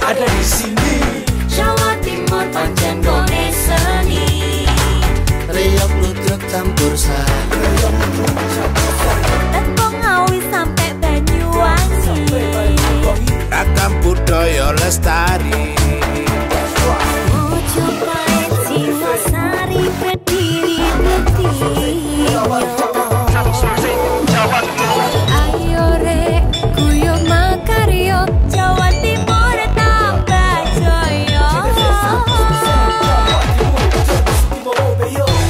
ada di sini. Jawa Timur pancen gone seni. Riok ludruk campur sari. Tembung Ngawi sampai Banyuwangi. Ragam budaya lestari. Mojopahit Singosari berdiri berdiri. Ayo rek guyo makaryo Jawa Timur tambah jaya.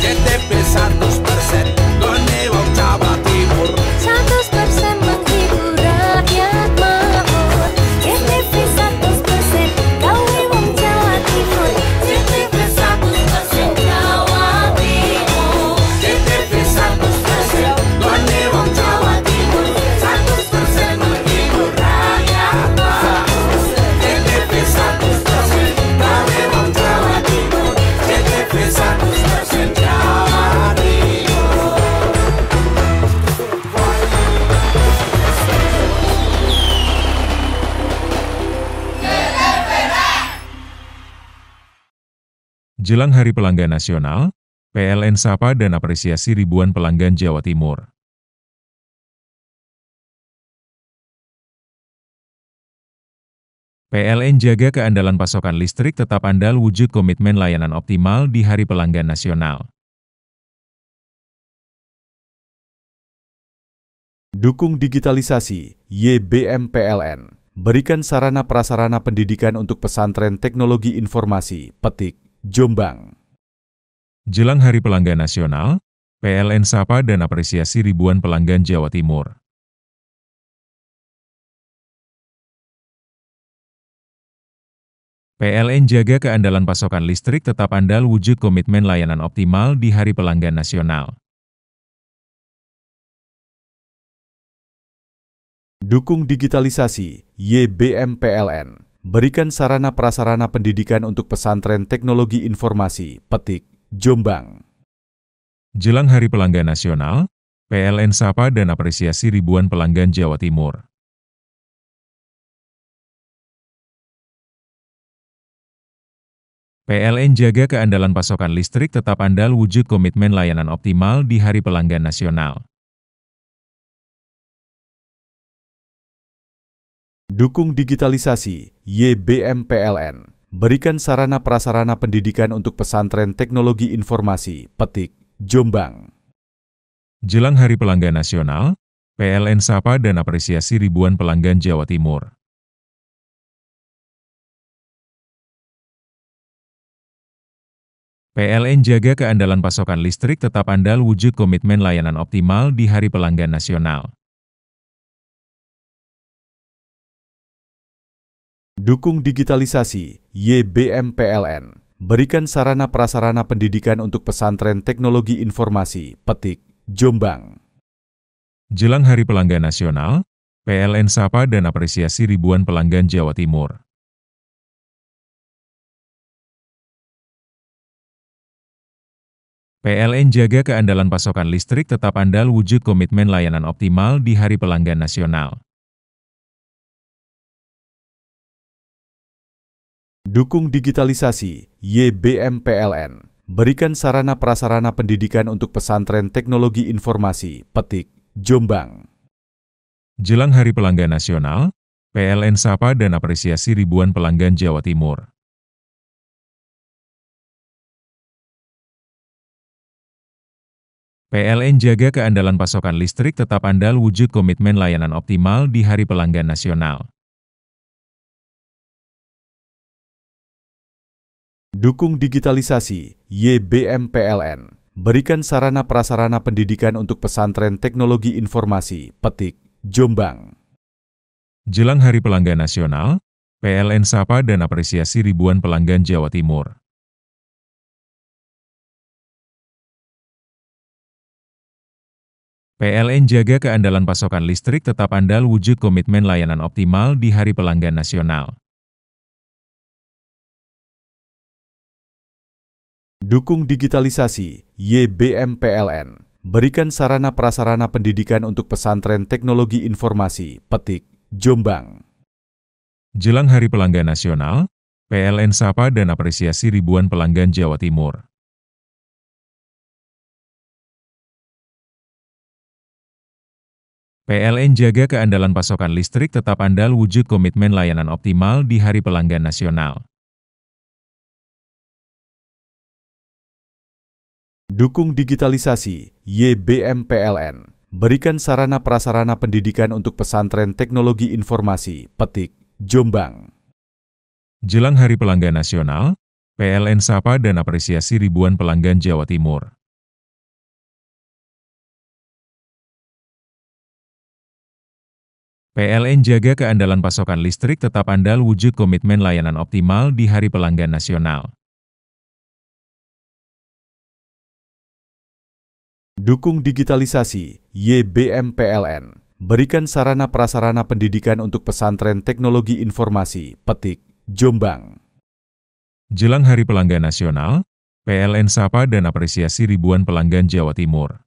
JTP 100% gone wong Jawa Timur. 100% menghibur rakyat makmur. JTP 100% gawe wong Jawa Timur. JTP 100% Jawa Timur. JTP 100% gone wong Jawa Timur. 100% menghibur rakyat makmur. JTP 100% gawe wong Jawa Timur. JTP 100% Jawa Timur. Jelang Hari Pelanggan Nasional, PLN sapa dan apresiasi ribuan pelanggan Jawa Timur. PLN jaga keandalan pasokan listrik tetap andal wujud komitmen layanan optimal di Hari Pelanggan Nasional. Dukung digitalisasi, YBM PLN. Berikan sarana prasarana pendidikan untuk pesantren teknologi informasi, Petik, Jombang. Jelang Hari Pelanggan Nasional, PLN sapa dan apresiasi ribuan pelanggan Jawa Timur. PLN jaga keandalan pasokan listrik tetap andal wujud komitmen layanan optimal di Hari Pelanggan Nasional. Dukung digitalisasi, YBM PLN. Berikan sarana prasarana pendidikan untuk pesantren teknologi informasi, Petik, Jombang. Jelang Hari Pelanggan Nasional, PLN sapa dan apresiasi ribuan pelanggan Jawa Timur. PLN jaga keandalan pasokan listrik tetap andal wujud komitmen layanan optimal di Hari Pelanggan Nasional. Dukung digitalisasi, YBM PLN. Berikan sarana prasarana pendidikan untuk pesantren teknologi informasi, Petik, Jombang. Jelang Hari Pelanggan Nasional, PLN sapa dan apresiasi ribuan pelanggan Jawa Timur. PLN jaga keandalan pasokan listrik tetap andal wujud komitmen layanan optimal di Hari Pelanggan Nasional. Dukung digitalisasi, YBM PLN. Berikan sarana prasarana pendidikan untuk pesantren teknologi informasi, Petik, Jombang. Jelang Hari Pelanggan Nasional, PLN sapa dan apresiasi ribuan pelanggan Jawa Timur. PLN jaga keandalan pasokan listrik tetap andal wujud komitmen layanan optimal di Hari Pelanggan Nasional. Dukung digitalisasi, YBM PLN. Berikan sarana prasarana pendidikan untuk pesantren teknologi informasi, Petik, Jombang. Jelang Hari Pelanggan Nasional, PLN sapa dan apresiasi ribuan pelanggan Jawa Timur. PLN jaga keandalan pasokan listrik tetap andal wujud komitmen layanan optimal di Hari Pelanggan Nasional. Dukung digitalisasi, YBM PLN. Berikan sarana prasarana pendidikan untuk pesantren teknologi informasi, Petik, Jombang. Jelang Hari Pelanggan Nasional, PLN sapa dan apresiasi ribuan pelanggan Jawa Timur. PLN jaga keandalan pasokan listrik tetap andal wujud komitmen layanan optimal di Hari Pelanggan Nasional. Dukung digitalisasi, YBM PLN. Berikan sarana prasarana pendidikan untuk pesantren teknologi informasi, Petik, Jombang. Jelang Hari Pelanggan Nasional, PLN sapa dan apresiasi ribuan pelanggan Jawa Timur. PLN jaga keandalan pasokan listrik tetap andal wujud komitmen layanan optimal di Hari Pelanggan Nasional. Dukung digitalisasi, YBM PLN. Berikan sarana prasarana pendidikan untuk pesantren teknologi informasi, Petik, Jombang. Jelang Hari Pelanggan Nasional, PLN sapa dan apresiasi ribuan pelanggan Jawa Timur. PLN jaga keandalan pasokan listrik tetap andal wujud komitmen layanan optimal di Hari Pelanggan Nasional. Dukung digitalisasi, YBM PLN. Berikan sarana prasarana pendidikan untuk pesantren teknologi informasi, Petik, Jombang. Jelang Hari Pelanggan Nasional, PLN sapa dan apresiasi ribuan pelanggan Jawa Timur.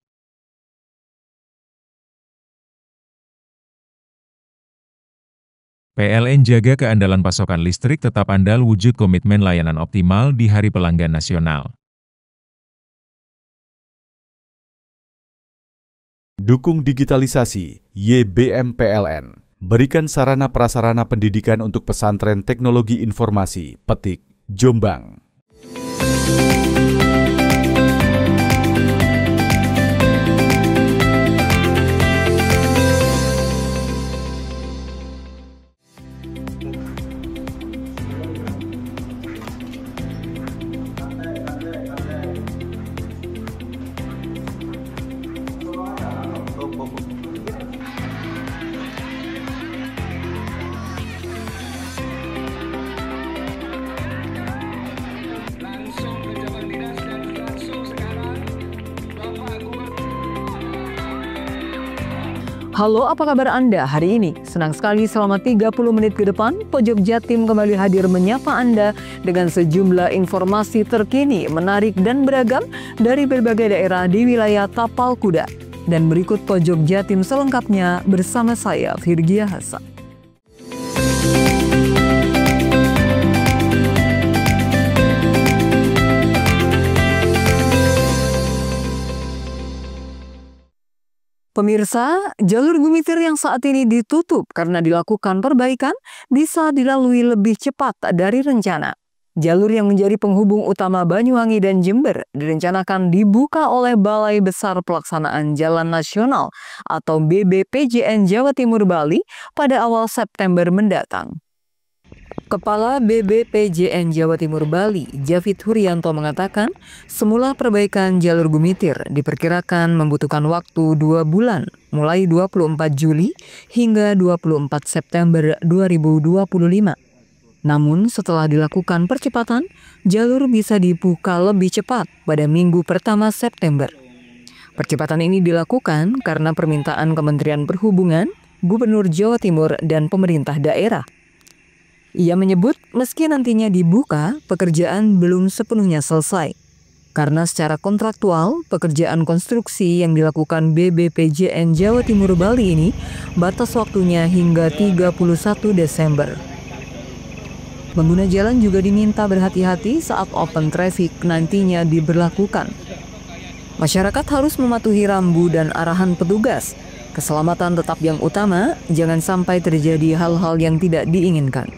PLN jaga keandalan pasokan listrik tetap andal wujud komitmen layanan optimal di Hari Pelanggan Nasional. Dukung digitalisasi, YBM PLN. Berikan sarana prasarana pendidikan untuk pesantren teknologi informasi, Petik, Jombang. Halo, apa kabar Anda hari ini? Senang sekali selama 30 menit ke depan, Pojok Jatim kembali hadir menyapa Anda dengan sejumlah informasi terkini, menarik dan beragam dari berbagai daerah di wilayah Tapal Kuda. Dan berikut Pojok Jatim selengkapnya bersama saya, Virgia Hasan. Pemirsa, jalur Gumitir yang saat ini ditutup karena dilakukan perbaikan bisa dilalui lebih cepat dari rencana. Jalur yang menjadi penghubung utama Banyuwangi dan Jember direncanakan dibuka oleh Balai Besar Pelaksanaan Jalan Nasional atau BBPJN Jawa Timur Bali pada awal September mendatang. Kepala BBPJN Jawa Timur Bali, Javid Huryanto mengatakan, semula perbaikan jalur Gumitir diperkirakan membutuhkan waktu 2 bulan, mulai 24 Juli hingga 24 September 2025. Namun setelah dilakukan percepatan, jalur bisa dibuka lebih cepat pada minggu pertama September. Percepatan ini dilakukan karena permintaan Kementerian Perhubungan, Gubernur Jawa Timur, dan pemerintah daerah. Ia menyebut meski nantinya dibuka, pekerjaan belum sepenuhnya selesai. Karena secara kontraktual, pekerjaan konstruksi yang dilakukan BBPJN Jawa Timur Bali ini batas waktunya hingga 31 Desember. Pengguna jalan juga diminta berhati-hati saat open traffic nantinya diberlakukan. Masyarakat harus mematuhi rambu dan arahan petugas. Keselamatan tetap yang utama, jangan sampai terjadi hal-hal yang tidak diinginkan.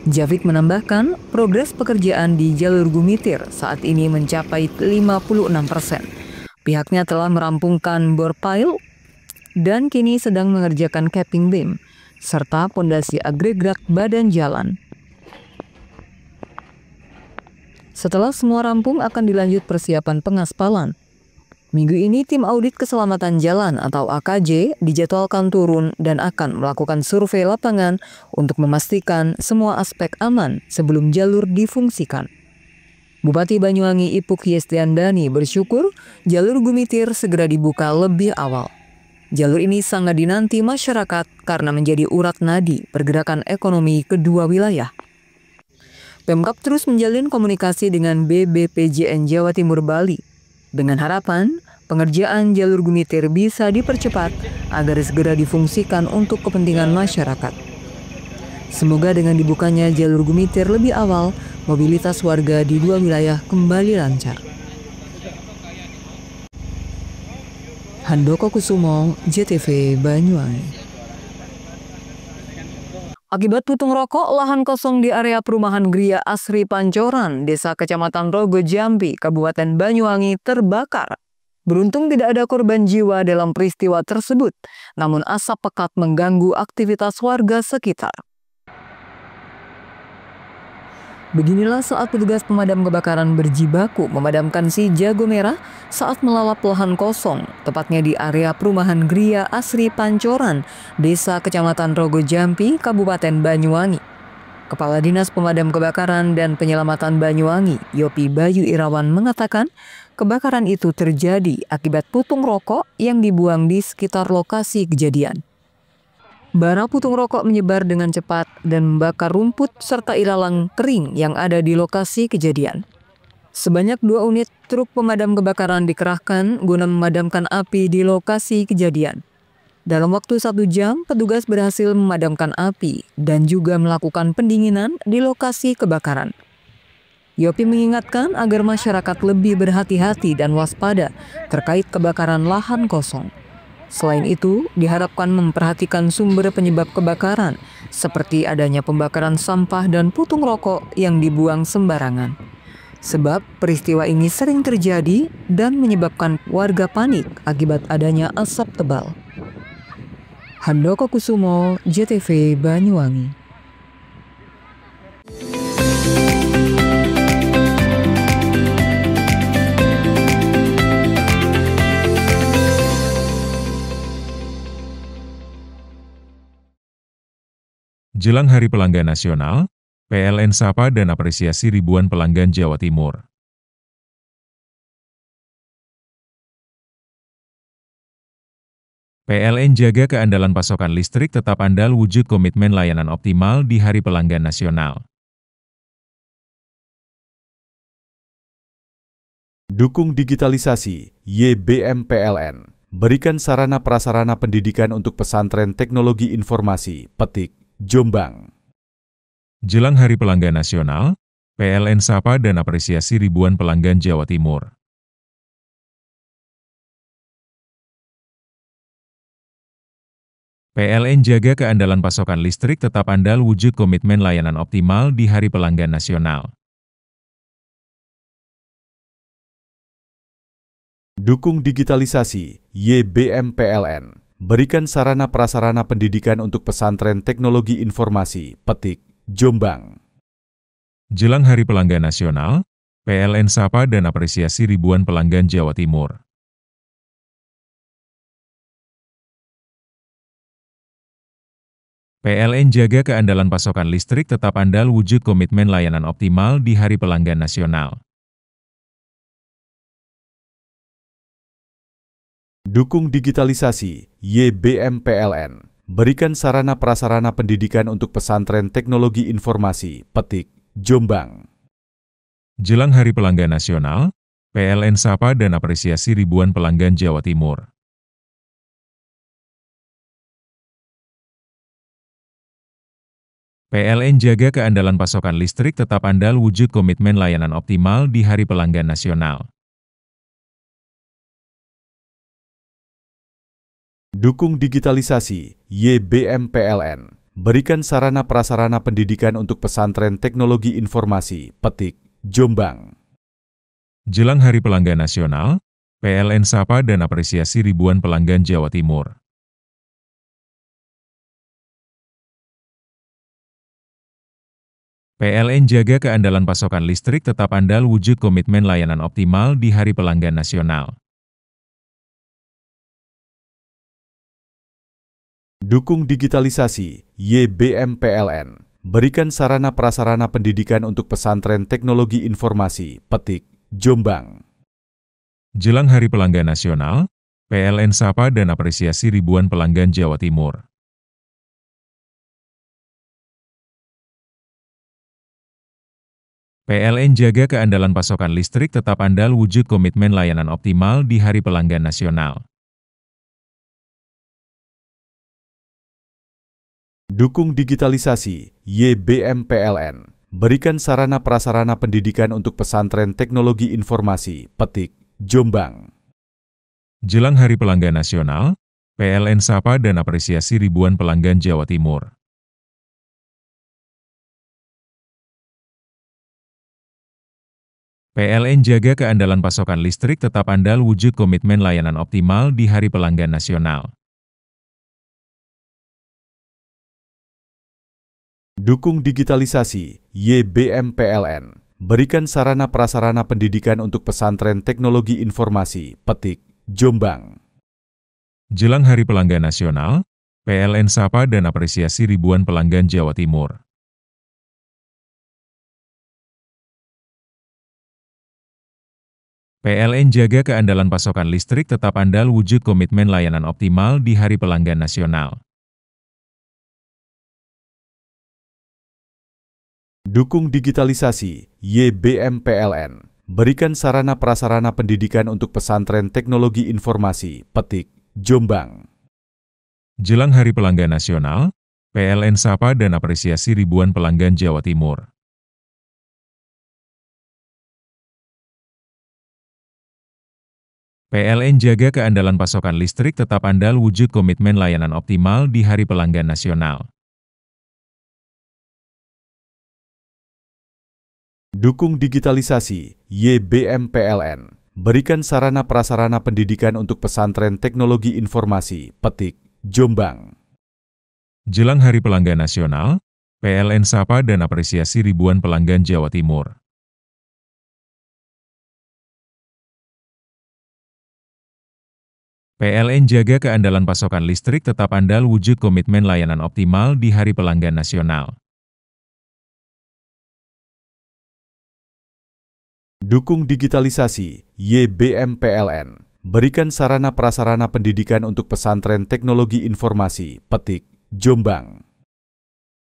Javid menambahkan, progres pekerjaan di jalur Gumitir saat ini mencapai 56%. Pihaknya telah merampungkan bor pile dan kini sedang mengerjakan capping beam, serta pondasi agregat badan jalan. Setelah semua rampung akan dilanjut persiapan pengaspalan. Minggu ini tim audit keselamatan jalan atau AKJ dijadwalkan turun dan akan melakukan survei lapangan untuk memastikan semua aspek aman sebelum jalur difungsikan. Bupati Banyuwangi Ipuk Yestiandani bersyukur jalur Gumitir segera dibuka lebih awal. Jalur ini sangat dinanti masyarakat karena menjadi urat nadi pergerakan ekonomi kedua wilayah. Pemkab terus menjalin komunikasi dengan BBPJN Jawa Timur Bali dengan harapan pengerjaan jalur Gumitir bisa dipercepat agar segera difungsikan untuk kepentingan masyarakat. Semoga dengan dibukanya jalur Gumitir lebih awal, mobilitas warga di dua wilayah kembali lancar. Handoko Kusumo, JTV Banyuwangi. Akibat putung rokok, lahan kosong di area perumahan Gria Asri Pancoran, Desa Kecamatan Rogo Jambi, Kabupaten Banyuwangi terbakar. Beruntung tidak ada korban jiwa dalam peristiwa tersebut, namun asap pekat mengganggu aktivitas warga sekitar. Beginilah saat petugas pemadam kebakaran berjibaku memadamkan si jago merah saat melalap lahan kosong, tepatnya di area perumahan Gria Asri Pancoran, Desa Kecamatan Rogo Jambi, Kabupaten Banyuwangi. Kepala Dinas Pemadam Kebakaran dan Penyelamatan Banyuwangi, Yopi Bayu Irawan mengatakan, kebakaran itu terjadi akibat putung rokok yang dibuang di sekitar lokasi kejadian. Bara putung rokok menyebar dengan cepat dan membakar rumput serta ilalang kering yang ada di lokasi kejadian. Sebanyak 2 unit truk pemadam kebakaran dikerahkan guna memadamkan api di lokasi kejadian. Dalam waktu 1 jam, petugas berhasil memadamkan api dan juga melakukan pendinginan di lokasi kebakaran. Yopi mengingatkan agar masyarakat lebih berhati-hati dan waspada terkait kebakaran lahan kosong. Selain itu, diharapkan memperhatikan sumber penyebab kebakaran, seperti adanya pembakaran sampah dan putung rokok yang dibuang sembarangan. Sebab peristiwa ini sering terjadi dan menyebabkan warga panik akibat adanya asap tebal. Handoko Kusumo, JTV Banyuwangi. Jelang Hari Pelanggan Nasional, PLN sapa dan apresiasi ribuan pelanggan Jawa Timur. PLN jaga keandalan pasokan listrik tetap andal wujud komitmen layanan optimal di Hari Pelanggan Nasional. Dukung digitalisasi, YBM PLN. Berikan sarana prasarana pendidikan untuk pesantren teknologi informasi, Petik, Jombang. Jelang Hari Pelanggan Nasional, PLN sapa dan apresiasi ribuan pelanggan Jawa Timur. PLN jaga keandalan pasokan listrik tetap andal wujud komitmen layanan optimal di Hari Pelanggan Nasional. Dukung digitalisasi, YBM PLN. Berikan sarana prasarana pendidikan untuk pesantren teknologi informasi, Petik, Jombang. Jelang Hari Pelanggan Nasional, PLN sapa dan apresiasi ribuan pelanggan Jawa Timur. PLN jaga keandalan pasokan listrik tetap andal wujud komitmen layanan optimal di Hari Pelanggan Nasional. Dukung digitalisasi, YBM PLN. Berikan sarana prasarana pendidikan untuk pesantren teknologi informasi, Petik, Jombang. Jelang Hari Pelanggan Nasional, PLN sapa dan apresiasi ribuan pelanggan Jawa Timur. PLN jaga keandalan pasokan listrik tetap andal wujud komitmen layanan optimal di Hari Pelanggan Nasional. Dukung digitalisasi, YBM PLN. Berikan sarana prasarana pendidikan untuk pesantren teknologi informasi, Petik, Jombang. Jelang Hari Pelanggan Nasional, PLN sapa dan apresiasi ribuan pelanggan Jawa Timur. PLN jaga keandalan pasokan listrik tetap andal wujud komitmen layanan optimal di Hari Pelanggan Nasional. Dukung digitalisasi, YBM PLN. Berikan sarana prasarana pendidikan untuk pesantren teknologi informasi, Petik, Jombang. Jelang Hari Pelanggan Nasional, PLN sapa dan apresiasi ribuan pelanggan Jawa Timur. PLN jaga keandalan pasokan listrik tetap andal wujud komitmen layanan optimal di Hari Pelanggan Nasional. Dukung digitalisasi, YBM PLN. Berikan sarana prasarana pendidikan untuk pesantren teknologi informasi, Petik, Jombang. Jelang Hari Pelanggan Nasional, PLN sapa dan apresiasi ribuan pelanggan Jawa Timur. PLN jaga keandalan pasokan listrik tetap andal wujud komitmen layanan optimal di Hari Pelanggan Nasional. Dukung digitalisasi, YBM PLN. Berikan sarana prasarana pendidikan untuk pesantren teknologi informasi, Petik, Jombang. Jelang Hari Pelanggan Nasional, PLN sapa dan apresiasi ribuan pelanggan Jawa Timur. PLN jaga keandalan pasokan listrik tetap andal wujud komitmen layanan optimal di Hari Pelanggan Nasional. Dukung digitalisasi, YBM PLN. Berikan sarana prasarana pendidikan untuk pesantren teknologi informasi, Petik, Jombang. Jelang Hari Pelanggan Nasional, PLN sapa dan apresiasi ribuan pelanggan Jawa Timur. PLN jaga keandalan pasokan listrik tetap andal wujud komitmen layanan optimal di Hari Pelanggan Nasional. Dukung digitalisasi, YBM PLN. Berikan sarana prasarana pendidikan untuk pesantren teknologi informasi, Petik, Jombang. Jelang Hari Pelanggan Nasional, PLN sapa dan apresiasi ribuan pelanggan Jawa Timur. PLN jaga keandalan pasokan listrik tetap andal wujud komitmen layanan optimal di Hari Pelanggan Nasional. Dukung digitalisasi, YBM PLN. Berikan sarana prasarana pendidikan untuk pesantren teknologi informasi, Petik, Jombang.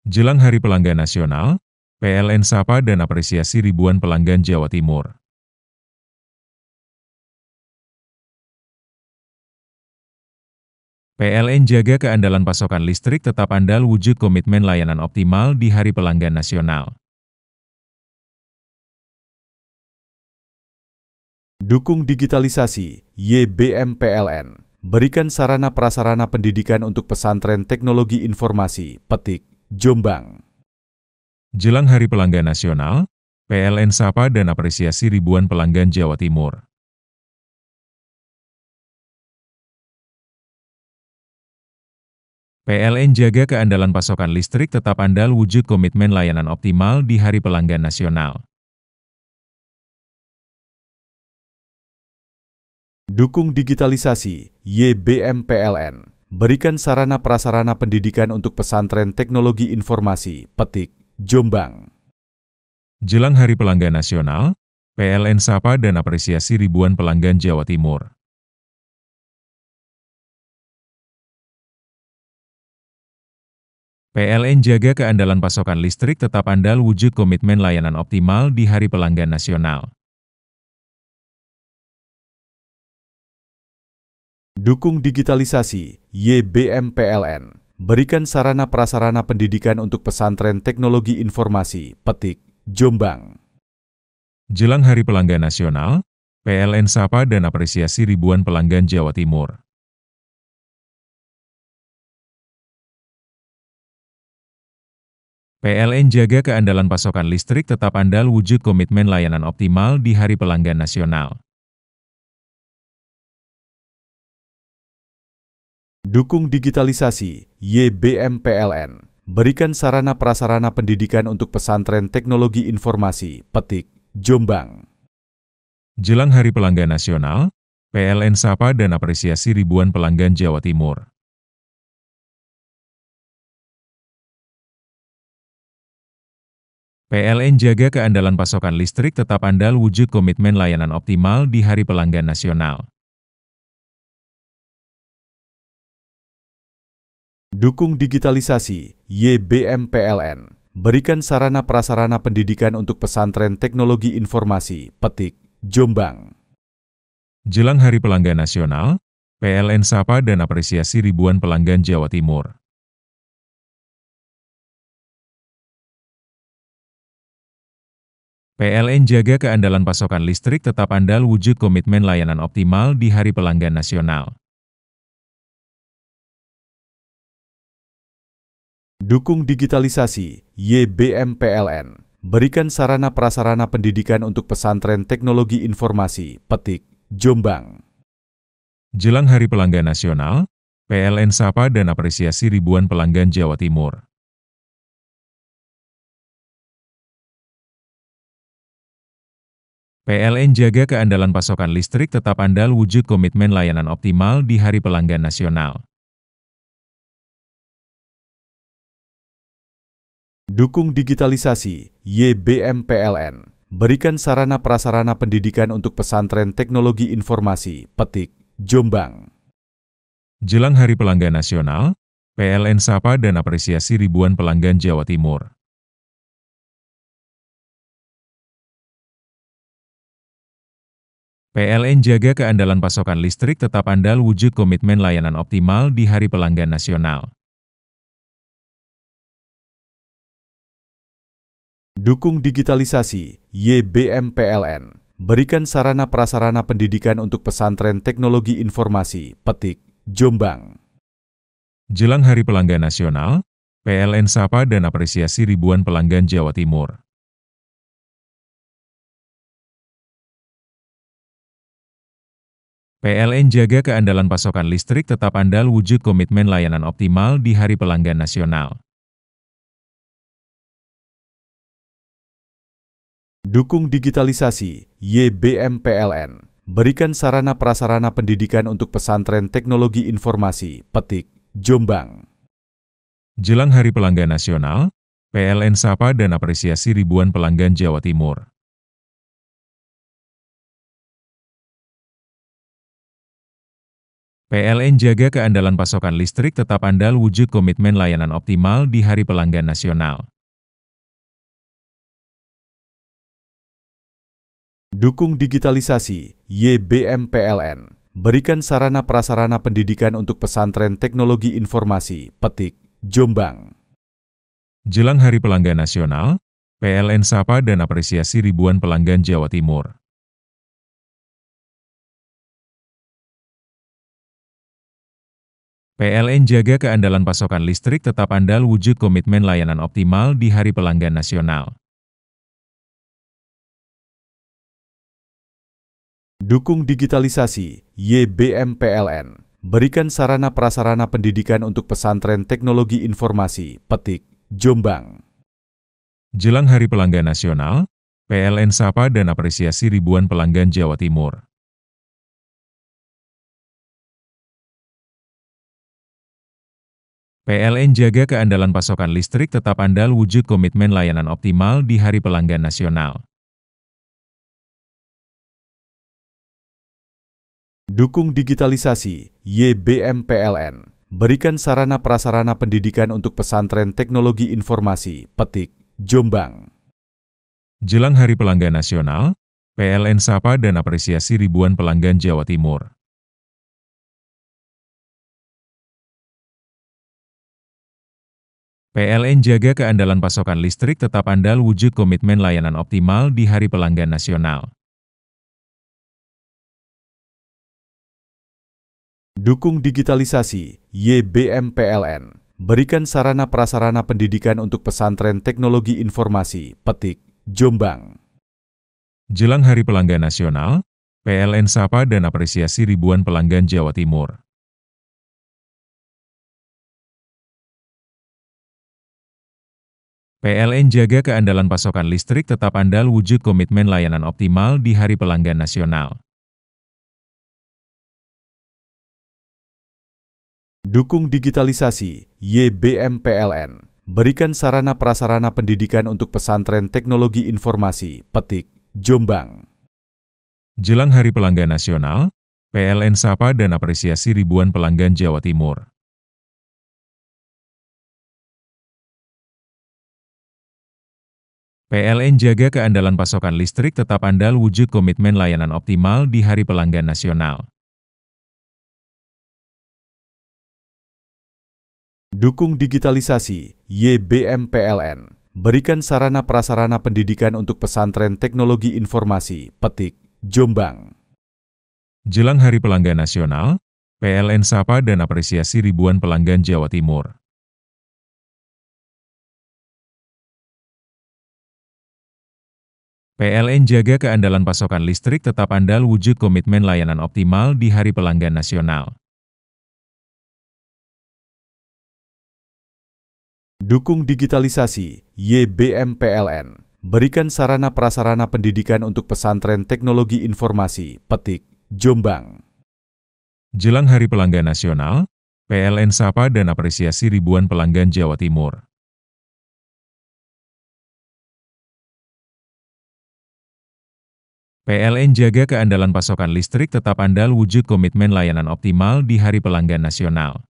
Jelang Hari Pelanggan Nasional, PLN sapa dan apresiasi ribuan pelanggan Jawa Timur. PLN jaga keandalan pasokan listrik tetap andal wujud komitmen layanan optimal di Hari Pelanggan Nasional. Dukung digitalisasi, YBM PLN. Berikan sarana prasarana pendidikan untuk pesantren teknologi informasi, Petik, Jombang. Jelang Hari Pelanggan Nasional, PLN sapa dan apresiasi ribuan pelanggan Jawa Timur. PLN jaga keandalan pasokan listrik tetap andal wujud komitmen layanan optimal di Hari Pelanggan Nasional. Dukung digitalisasi, YBM PLN. Berikan sarana prasarana pendidikan untuk pesantren teknologi informasi, Petik, Jombang. Jelang Hari Pelanggan Nasional, PLN sapa dan apresiasi ribuan pelanggan Jawa Timur. PLN jaga keandalan pasokan listrik tetap andal wujud komitmen layanan optimal di Hari Pelanggan Nasional. Dukung digitalisasi, YBM PLN. Berikan sarana prasarana pendidikan untuk pesantren teknologi informasi, Petik, Jombang. Jelang Hari Pelanggan Nasional, PLN sapa dan apresiasi ribuan pelanggan Jawa Timur. PLN jaga keandalan pasokan listrik tetap andal wujud komitmen layanan optimal di Hari Pelanggan Nasional. Dukung digitalisasi, YBM PLN. Berikan sarana prasarana pendidikan untuk pesantren teknologi informasi, Petik, Jombang. Jelang Hari Pelanggan Nasional, PLN sapa dan apresiasi ribuan pelanggan Jawa Timur. PLN jaga keandalan pasokan listrik tetap andal wujud komitmen layanan optimal di Hari Pelanggan Nasional. Dukung digitalisasi, YBM PLN. Berikan sarana prasarana pendidikan untuk pesantren teknologi informasi, Petik, Jombang. Jelang Hari Pelanggan Nasional, PLN sapa dan apresiasi ribuan pelanggan Jawa Timur. PLN jaga keandalan pasokan listrik tetap andal wujud komitmen layanan optimal di Hari Pelanggan Nasional. Dukung digitalisasi, YBM PLN. Berikan sarana prasarana pendidikan untuk pesantren teknologi informasi, Petik, Jombang. Jelang Hari Pelanggan Nasional, PLN sapa dan apresiasi ribuan pelanggan Jawa Timur. PLN jaga keandalan pasokan listrik tetap andal wujud komitmen layanan optimal di Hari Pelanggan Nasional. Dukung digitalisasi, YBM PLN. Berikan sarana prasarana pendidikan untuk pesantren teknologi informasi, Petik, Jombang. Jelang Hari Pelanggan Nasional, PLN sapa dan apresiasi ribuan pelanggan Jawa Timur. PLN jaga keandalan pasokan listrik tetap andal wujud komitmen layanan optimal di Hari Pelanggan Nasional. Dukung digitalisasi, YBM PLN. Berikan sarana prasarana pendidikan untuk pesantren teknologi informasi, Petik, Jombang. Jelang Hari Pelanggan Nasional, PLN sapa dan apresiasi ribuan pelanggan Jawa Timur. PLN jaga keandalan pasokan listrik tetap andal wujud komitmen layanan optimal di Hari Pelanggan Nasional. Dukung digitalisasi, YBM PLN. Berikan sarana prasarana pendidikan untuk pesantren teknologi informasi, Petik, Jombang. Jelang Hari Pelanggan Nasional, PLN sapa dan apresiasi ribuan pelanggan Jawa Timur. PLN jaga keandalan pasokan listrik tetap andal wujud komitmen layanan optimal di Hari Pelanggan Nasional. Dukung digitalisasi, YBM PLN. Berikan sarana prasarana pendidikan untuk pesantren teknologi informasi, Petik, Jombang. Jelang Hari Pelanggan Nasional, PLN sapa dan apresiasi ribuan pelanggan Jawa Timur. PLN jaga keandalan pasokan listrik tetap andal wujud komitmen layanan optimal di Hari Pelanggan Nasional. Dukung digitalisasi, YBM PLN. Berikan sarana prasarana pendidikan untuk pesantren teknologi informasi, Petik, Jombang. Jelang Hari Pelanggan Nasional, PLN sapa dan apresiasi ribuan pelanggan Jawa Timur. PLN jaga keandalan pasokan listrik tetap andal wujud komitmen layanan optimal di Hari Pelanggan Nasional. Dukung digitalisasi, YBM PLN. Berikan sarana prasarana pendidikan untuk pesantren teknologi informasi, Petik, Jombang. Jelang Hari Pelanggan Nasional, PLN sapa dan apresiasi ribuan pelanggan Jawa Timur. PLN jaga keandalan pasokan listrik tetap andal wujud komitmen layanan optimal di Hari Pelanggan Nasional. Dukung digitalisasi, YBM PLN. Berikan sarana prasarana pendidikan untuk pesantren teknologi informasi, Petik, Jombang. Jelang Hari Pelanggan Nasional, PLN sapa dan apresiasi ribuan pelanggan Jawa Timur. PLN jaga keandalan pasokan listrik tetap andal wujud komitmen layanan optimal di Hari Pelanggan Nasional. Dukung digitalisasi, YBM PLN. Berikan sarana prasarana pendidikan untuk pesantren teknologi informasi, Petik, Jombang. Jelang Hari Pelanggan Nasional, PLN sapa dan apresiasi ribuan pelanggan Jawa Timur. PLN jaga keandalan pasokan listrik tetap andal wujud komitmen layanan optimal di Hari Pelanggan Nasional. Dukung digitalisasi, YBM PLN. berikan sarana prasarana pendidikan untuk pesantren teknologi informasi, Petik, Jombang. Jelang Hari Pelanggan Nasional, PLN sapa dan apresiasi ribuan pelanggan Jawa Timur. PLN jaga keandalan pasokan listrik tetap andal wujud komitmen layanan optimal di Hari Pelanggan Nasional. Dukung digitalisasi, YBM PLN. Berikan sarana prasarana pendidikan untuk pesantren teknologi informasi, Petik, Jombang. Jelang Hari Pelanggan Nasional, PLN sapa dan apresiasi ribuan pelanggan Jawa Timur. PLN jaga keandalan pasokan listrik tetap andal wujud komitmen layanan optimal di Hari Pelanggan Nasional.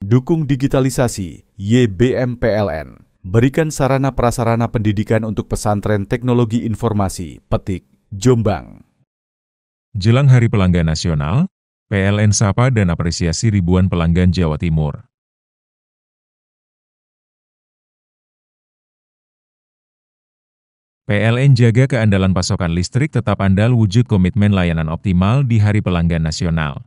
Dukung digitalisasi, YBM PLN. Berikan sarana prasarana pendidikan untuk pesantren teknologi informasi, Petik, Jombang. Jelang Hari Pelanggan Nasional, PLN sapa dan apresiasi ribuan pelanggan Jawa Timur. PLN jaga keandalan pasokan listrik tetap andal wujud komitmen layanan optimal di Hari Pelanggan Nasional.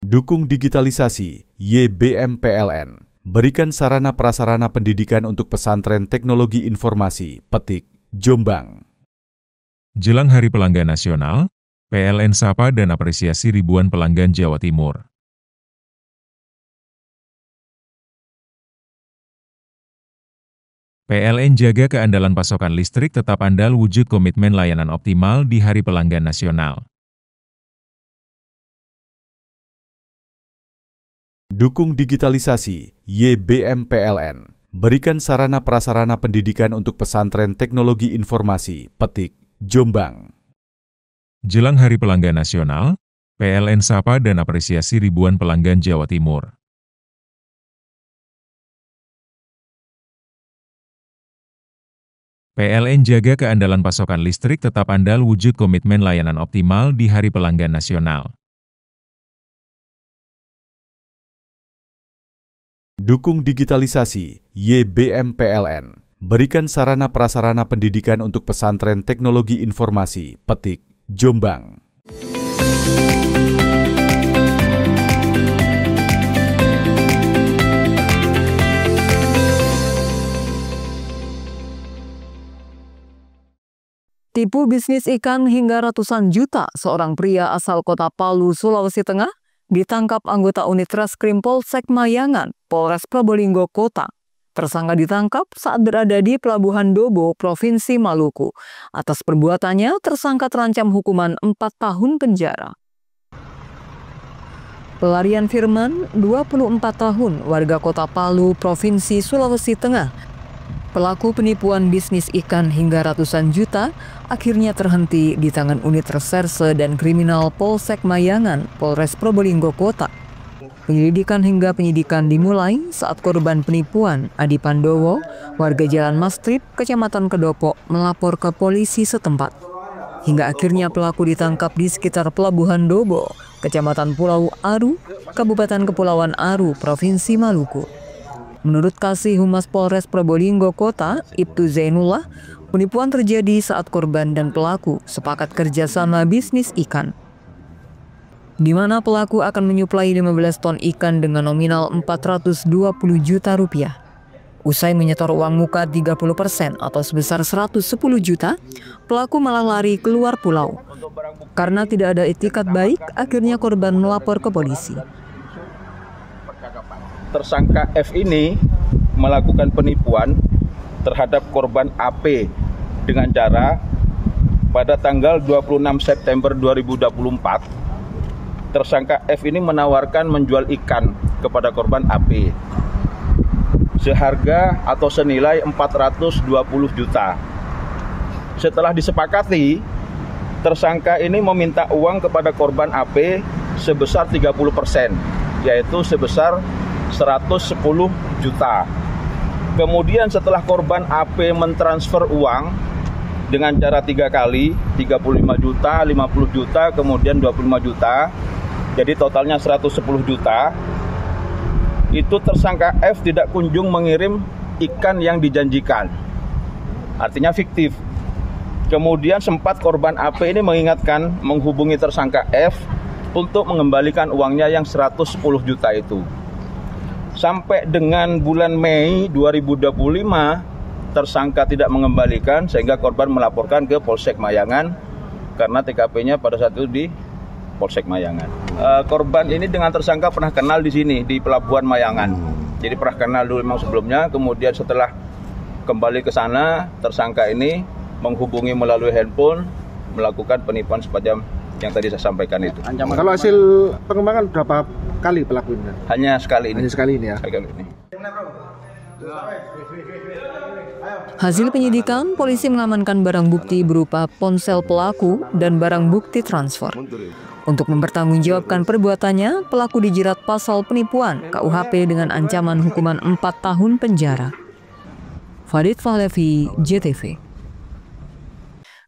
Dukung digitalisasi, YBM PLN. Berikan sarana prasarana pendidikan untuk pesantren teknologi informasi, Petik, Jombang. Jelang Hari Pelanggan Nasional, PLN sapa dan apresiasi ribuan pelanggan Jawa Timur. PLN jaga keandalan pasokan listrik tetap andal wujud komitmen layanan optimal di Hari Pelanggan Nasional. Dukung digitalisasi, YBM PLN. Berikan sarana prasarana pendidikan untuk pesantren teknologi informasi, Petik, Jombang. Jelang Hari Pelanggan Nasional, PLN sapa dan apresiasi ribuan pelanggan Jawa Timur. PLN jaga keandalan pasokan listrik tetap andal wujud komitmen layanan optimal di Hari Pelanggan Nasional. Dukung digitalisasi, YBM PLN. Berikan sarana prasarana pendidikan untuk pesantren teknologi informasi, Petik, Jombang. Tipu bisnis ikan hingga ratusan juta, seorang pria asal kota Palu, Sulawesi Tengah, ditangkap anggota unit Reskrim Polsek Mayangan, Polres Probolinggo Kota. Tersangka ditangkap saat berada di Pelabuhan Dobo, Provinsi Maluku. Atas perbuatannya, tersangka terancam hukuman 4 tahun penjara. Pelarian Firman, 24 tahun, warga kota Palu, Provinsi Sulawesi Tengah. Pelaku penipuan bisnis ikan hingga ratusan juta akhirnya terhenti di tangan unit reserse dan kriminal Polsek Mayangan, Polres Probolinggo Kota. Penyelidikan hingga penyidikan dimulai saat korban penipuan, Adi Pandowo, warga Jalan Mastrip, Kecamatan Kedopo, melapor ke polisi setempat. Hingga akhirnya pelaku ditangkap di sekitar Pelabuhan Dobo, Kecamatan Pulau Aru, Kabupaten Kepulauan Aru, Provinsi Maluku. Menurut Kasih Humas Polres Probolinggo Kota, Ibtu Zainullah, penipuan terjadi saat korban dan pelaku sepakat kerjasama bisnis ikan, di mana pelaku akan menyuplai 15 ton ikan dengan nominal 420 juta rupiah. Usai menyetor uang muka 30% atau sebesar 110 juta, pelaku malah lari keluar pulau. Karena tidak ada itikat baik, akhirnya korban melapor ke polisi. Tersangka F ini melakukan penipuan terhadap korban AP dengan cara pada tanggal 26 September 2024, tersangka F ini menawarkan menjual ikan kepada korban AP seharga atau senilai 420 juta. Setelah disepakati, tersangka ini meminta uang kepada korban AP sebesar 30%, yaitu sebesar 110 juta. Kemudian setelah korban AP mentransfer uang dengan cara 3 kali, 35 juta, 50 juta, kemudian 25 juta, jadi totalnya 110 juta. Itu tersangka F tidak kunjung mengirim ikan yang dijanjikan, artinya fiktif. Kemudian sempat korban AP ini menghubungi tersangka F untuk mengembalikan uangnya yang 110 juta itu. Sampai dengan bulan Mei 2025, tersangka tidak mengembalikan sehingga korban melaporkan ke Polsek Mayangan karena TKP-nya pada saat itu di Polsek Mayangan. Korban ini dengan tersangka pernah kenal di sini, di Pelabuhan Mayangan. Jadi pernah kenal dulu memang sebelumnya, kemudian setelah kembali ke sana, tersangka ini menghubungi melalui handphone, melakukan penipuan sepanjang yang tadi saya sampaikan itu. Kalau hasil pengembangan berapa kali pelaku ini? Hanya sekali ini. Hanya sekali ini ya? Sekali ini. Hasil penyidikan, polisi mengamankan barang bukti berupa ponsel pelaku dan barang bukti transfer. Untuk mempertanggungjawabkan perbuatannya, pelaku dijerat pasal penipuan KUHP dengan ancaman hukuman 4 tahun penjara. Fadid Fahlevi, JTV.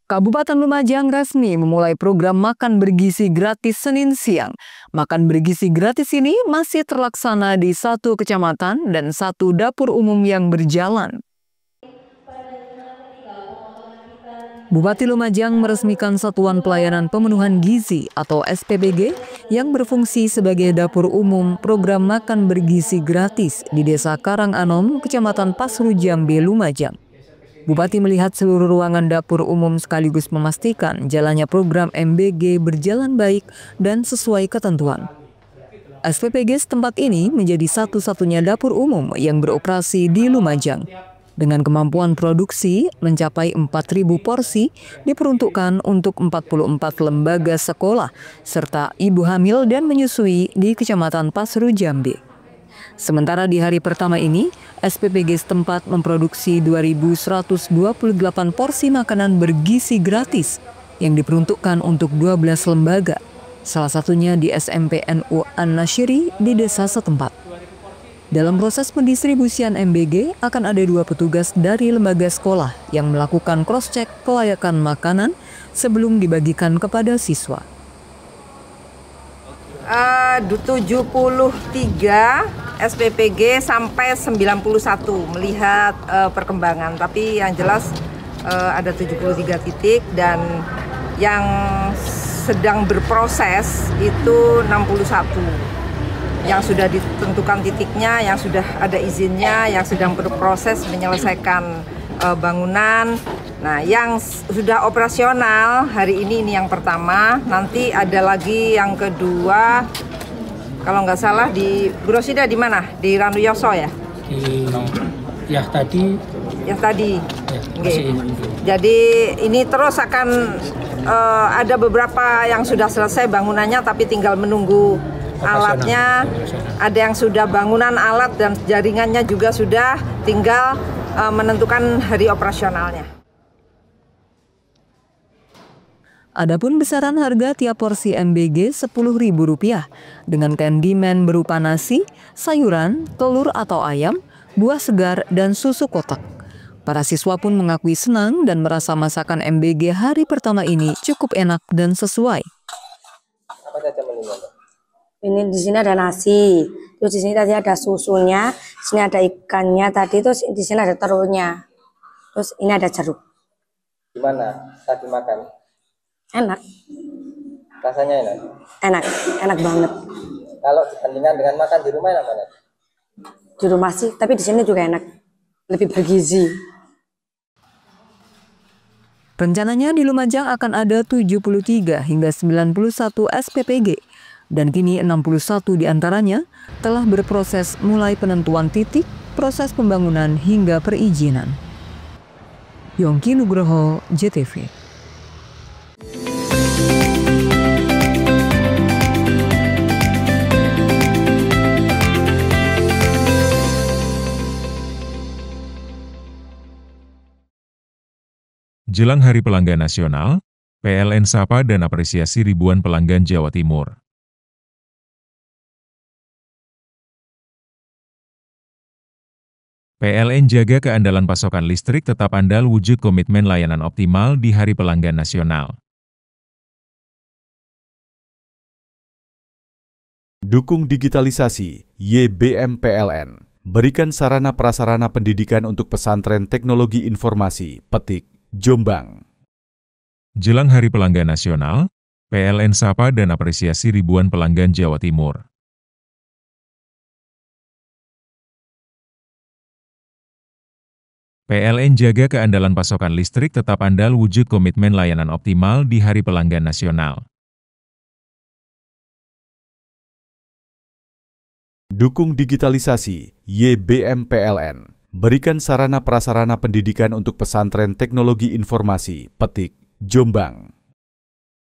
Kabupaten Lumajang resmi memulai program makan bergizi gratis Senin siang. Makan bergizi gratis ini masih terlaksana di 1 kecamatan dan 1 dapur umum yang berjalan. Bupati Lumajang meresmikan Satuan Pelayanan Pemenuhan Gizi atau SPBG yang berfungsi sebagai dapur umum program makan bergizi gratis di Desa Karanganom, Kecamatan Pasru Jambe, Lumajang. Bupati melihat seluruh ruangan dapur umum sekaligus memastikan jalannya program MBG berjalan baik dan sesuai ketentuan. SPBG setempat ini menjadi satu-satunya dapur umum yang beroperasi di Lumajang. Dengan kemampuan produksi mencapai 4.000 porsi diperuntukkan untuk 44 lembaga sekolah serta ibu hamil dan menyusui di Kecamatan Pasru Jambe. Sementara di hari pertama ini, SPBG setempat memproduksi 2.128 porsi makanan bergizi gratis yang diperuntukkan untuk 12 lembaga, salah satunya di SMP NU An-Nasyiri di desa setempat. Dalam proses pendistribusian MBG akan ada 2 petugas dari lembaga sekolah yang melakukan cross-check kelayakan makanan sebelum dibagikan kepada siswa. 73 SPPG sampai 91 melihat perkembangan, tapi yang jelas ada 73 titik dan yang sedang berproses itu 61. Yang sudah ditentukan titiknya, yang sudah ada izinnya, yang sedang berproses menyelesaikan bangunan. Nah, yang sudah operasional hari ini yang pertama, nanti ada lagi yang kedua, kalau nggak salah di Grosida di mana? Di Ranuyoso ya? Yang tadi. Ya, okay. Jadi ini terus akan ada beberapa yang sudah selesai bangunannya, tapi tinggal menunggu alatnya. Ada yang sudah bangunan, alat dan jaringannya juga sudah, tinggal menentukan hari operasionalnya. Adapun besaran harga tiap porsi MBG Rp10.000 dengan kondimen berupa nasi, sayuran, telur atau ayam, buah segar, dan susu kotak. Para siswa pun mengakui senang dan merasa masakan MBG hari pertama ini cukup enak dan sesuai. Apa saja menunya? Ini di sini ada nasi, terus di sini tadi ada susunya, di sini ada ikannya tadi, terus di sini ada telurnya, terus ini ada jeruk. Gimana saat dimakan? Enak. Rasanya enak? Enak, enak banget. Kalau dibandingkan dengan makan di rumah enak mana? Di rumah sih, tapi di sini juga enak, lebih bergizi. Rencananya di Lumajang akan ada 73 hingga 91 SPPG. Dan kini 61 diantaranya telah berproses mulai penentuan titik, proses pembangunan hingga perizinan. Yongki Nugroho, JTV. Jelang Hari Pelanggan Nasional, PLN sapa dan apresiasi ribuan pelanggan Jawa Timur. PLN jaga keandalan pasokan listrik tetap andal wujud komitmen layanan optimal di Hari Pelanggan Nasional. Dukung digitalisasi, YBM PLN. Berikan sarana prasarana pendidikan untuk pesantren teknologi informasi, Petik, Jombang. Jelang Hari Pelanggan Nasional, PLN sapa dan apresiasi ribuan pelanggan Jawa Timur. PLN jaga keandalan pasokan listrik tetap andal wujud komitmen layanan optimal di Hari Pelanggan Nasional. Dukung digitalisasi, YBM PLN. Berikan sarana prasarana pendidikan untuk pesantren teknologi informasi, Petik, Jombang.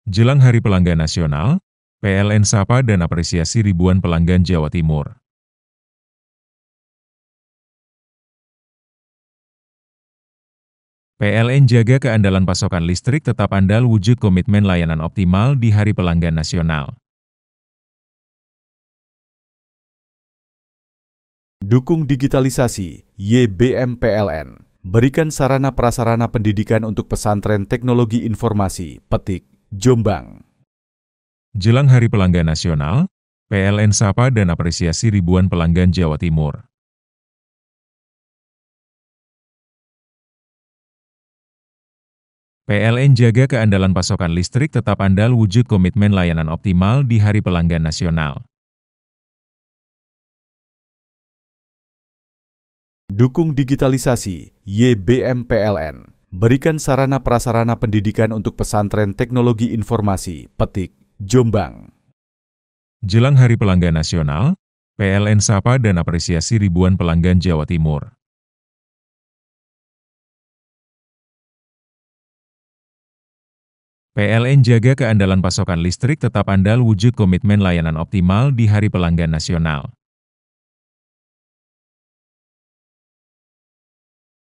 Jelang Hari Pelanggan Nasional, PLN sapa dan apresiasi ribuan pelanggan Jawa Timur. PLN jaga keandalan pasokan listrik tetap andal wujud komitmen layanan optimal di Hari Pelanggan Nasional. Dukung digitalisasi, YBM PLN. Berikan sarana prasarana pendidikan untuk pesantren teknologi informasi, Petik, Jombang. Jelang Hari Pelanggan Nasional, PLN sapa dan apresiasi ribuan pelanggan Jawa Timur. PLN jaga keandalan pasokan listrik tetap andal wujud komitmen layanan optimal di Hari Pelanggan Nasional. Dukung digitalisasi, YBM PLN. Berikan sarana prasarana pendidikan untuk pesantren teknologi informasi, Petik, Jombang. Jelang Hari Pelanggan Nasional, PLN sapa dan apresiasi ribuan pelanggan Jawa Timur. PLN jaga keandalan pasokan listrik tetap andal wujud komitmen layanan optimal di Hari Pelanggan Nasional.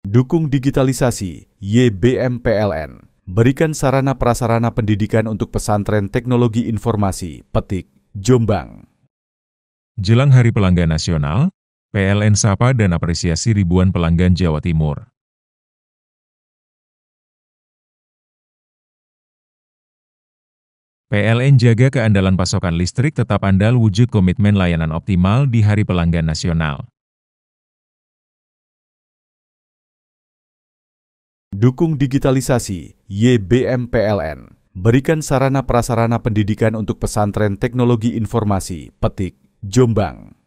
Dukung digitalisasi, YBM PLN. Berikan sarana prasarana pendidikan untuk pesantren teknologi informasi, Petik, Jombang. Jelang Hari Pelanggan Nasional, PLN sapa dan apresiasi ribuan pelanggan Jawa Timur. PLN jaga keandalan pasokan listrik tetap andal wujud komitmen layanan optimal di Hari Pelanggan Nasional. Dukung digitalisasi, YBM PLN. Berikan sarana prasarana pendidikan untuk pesantren teknologi informasi, Petik, Jombang.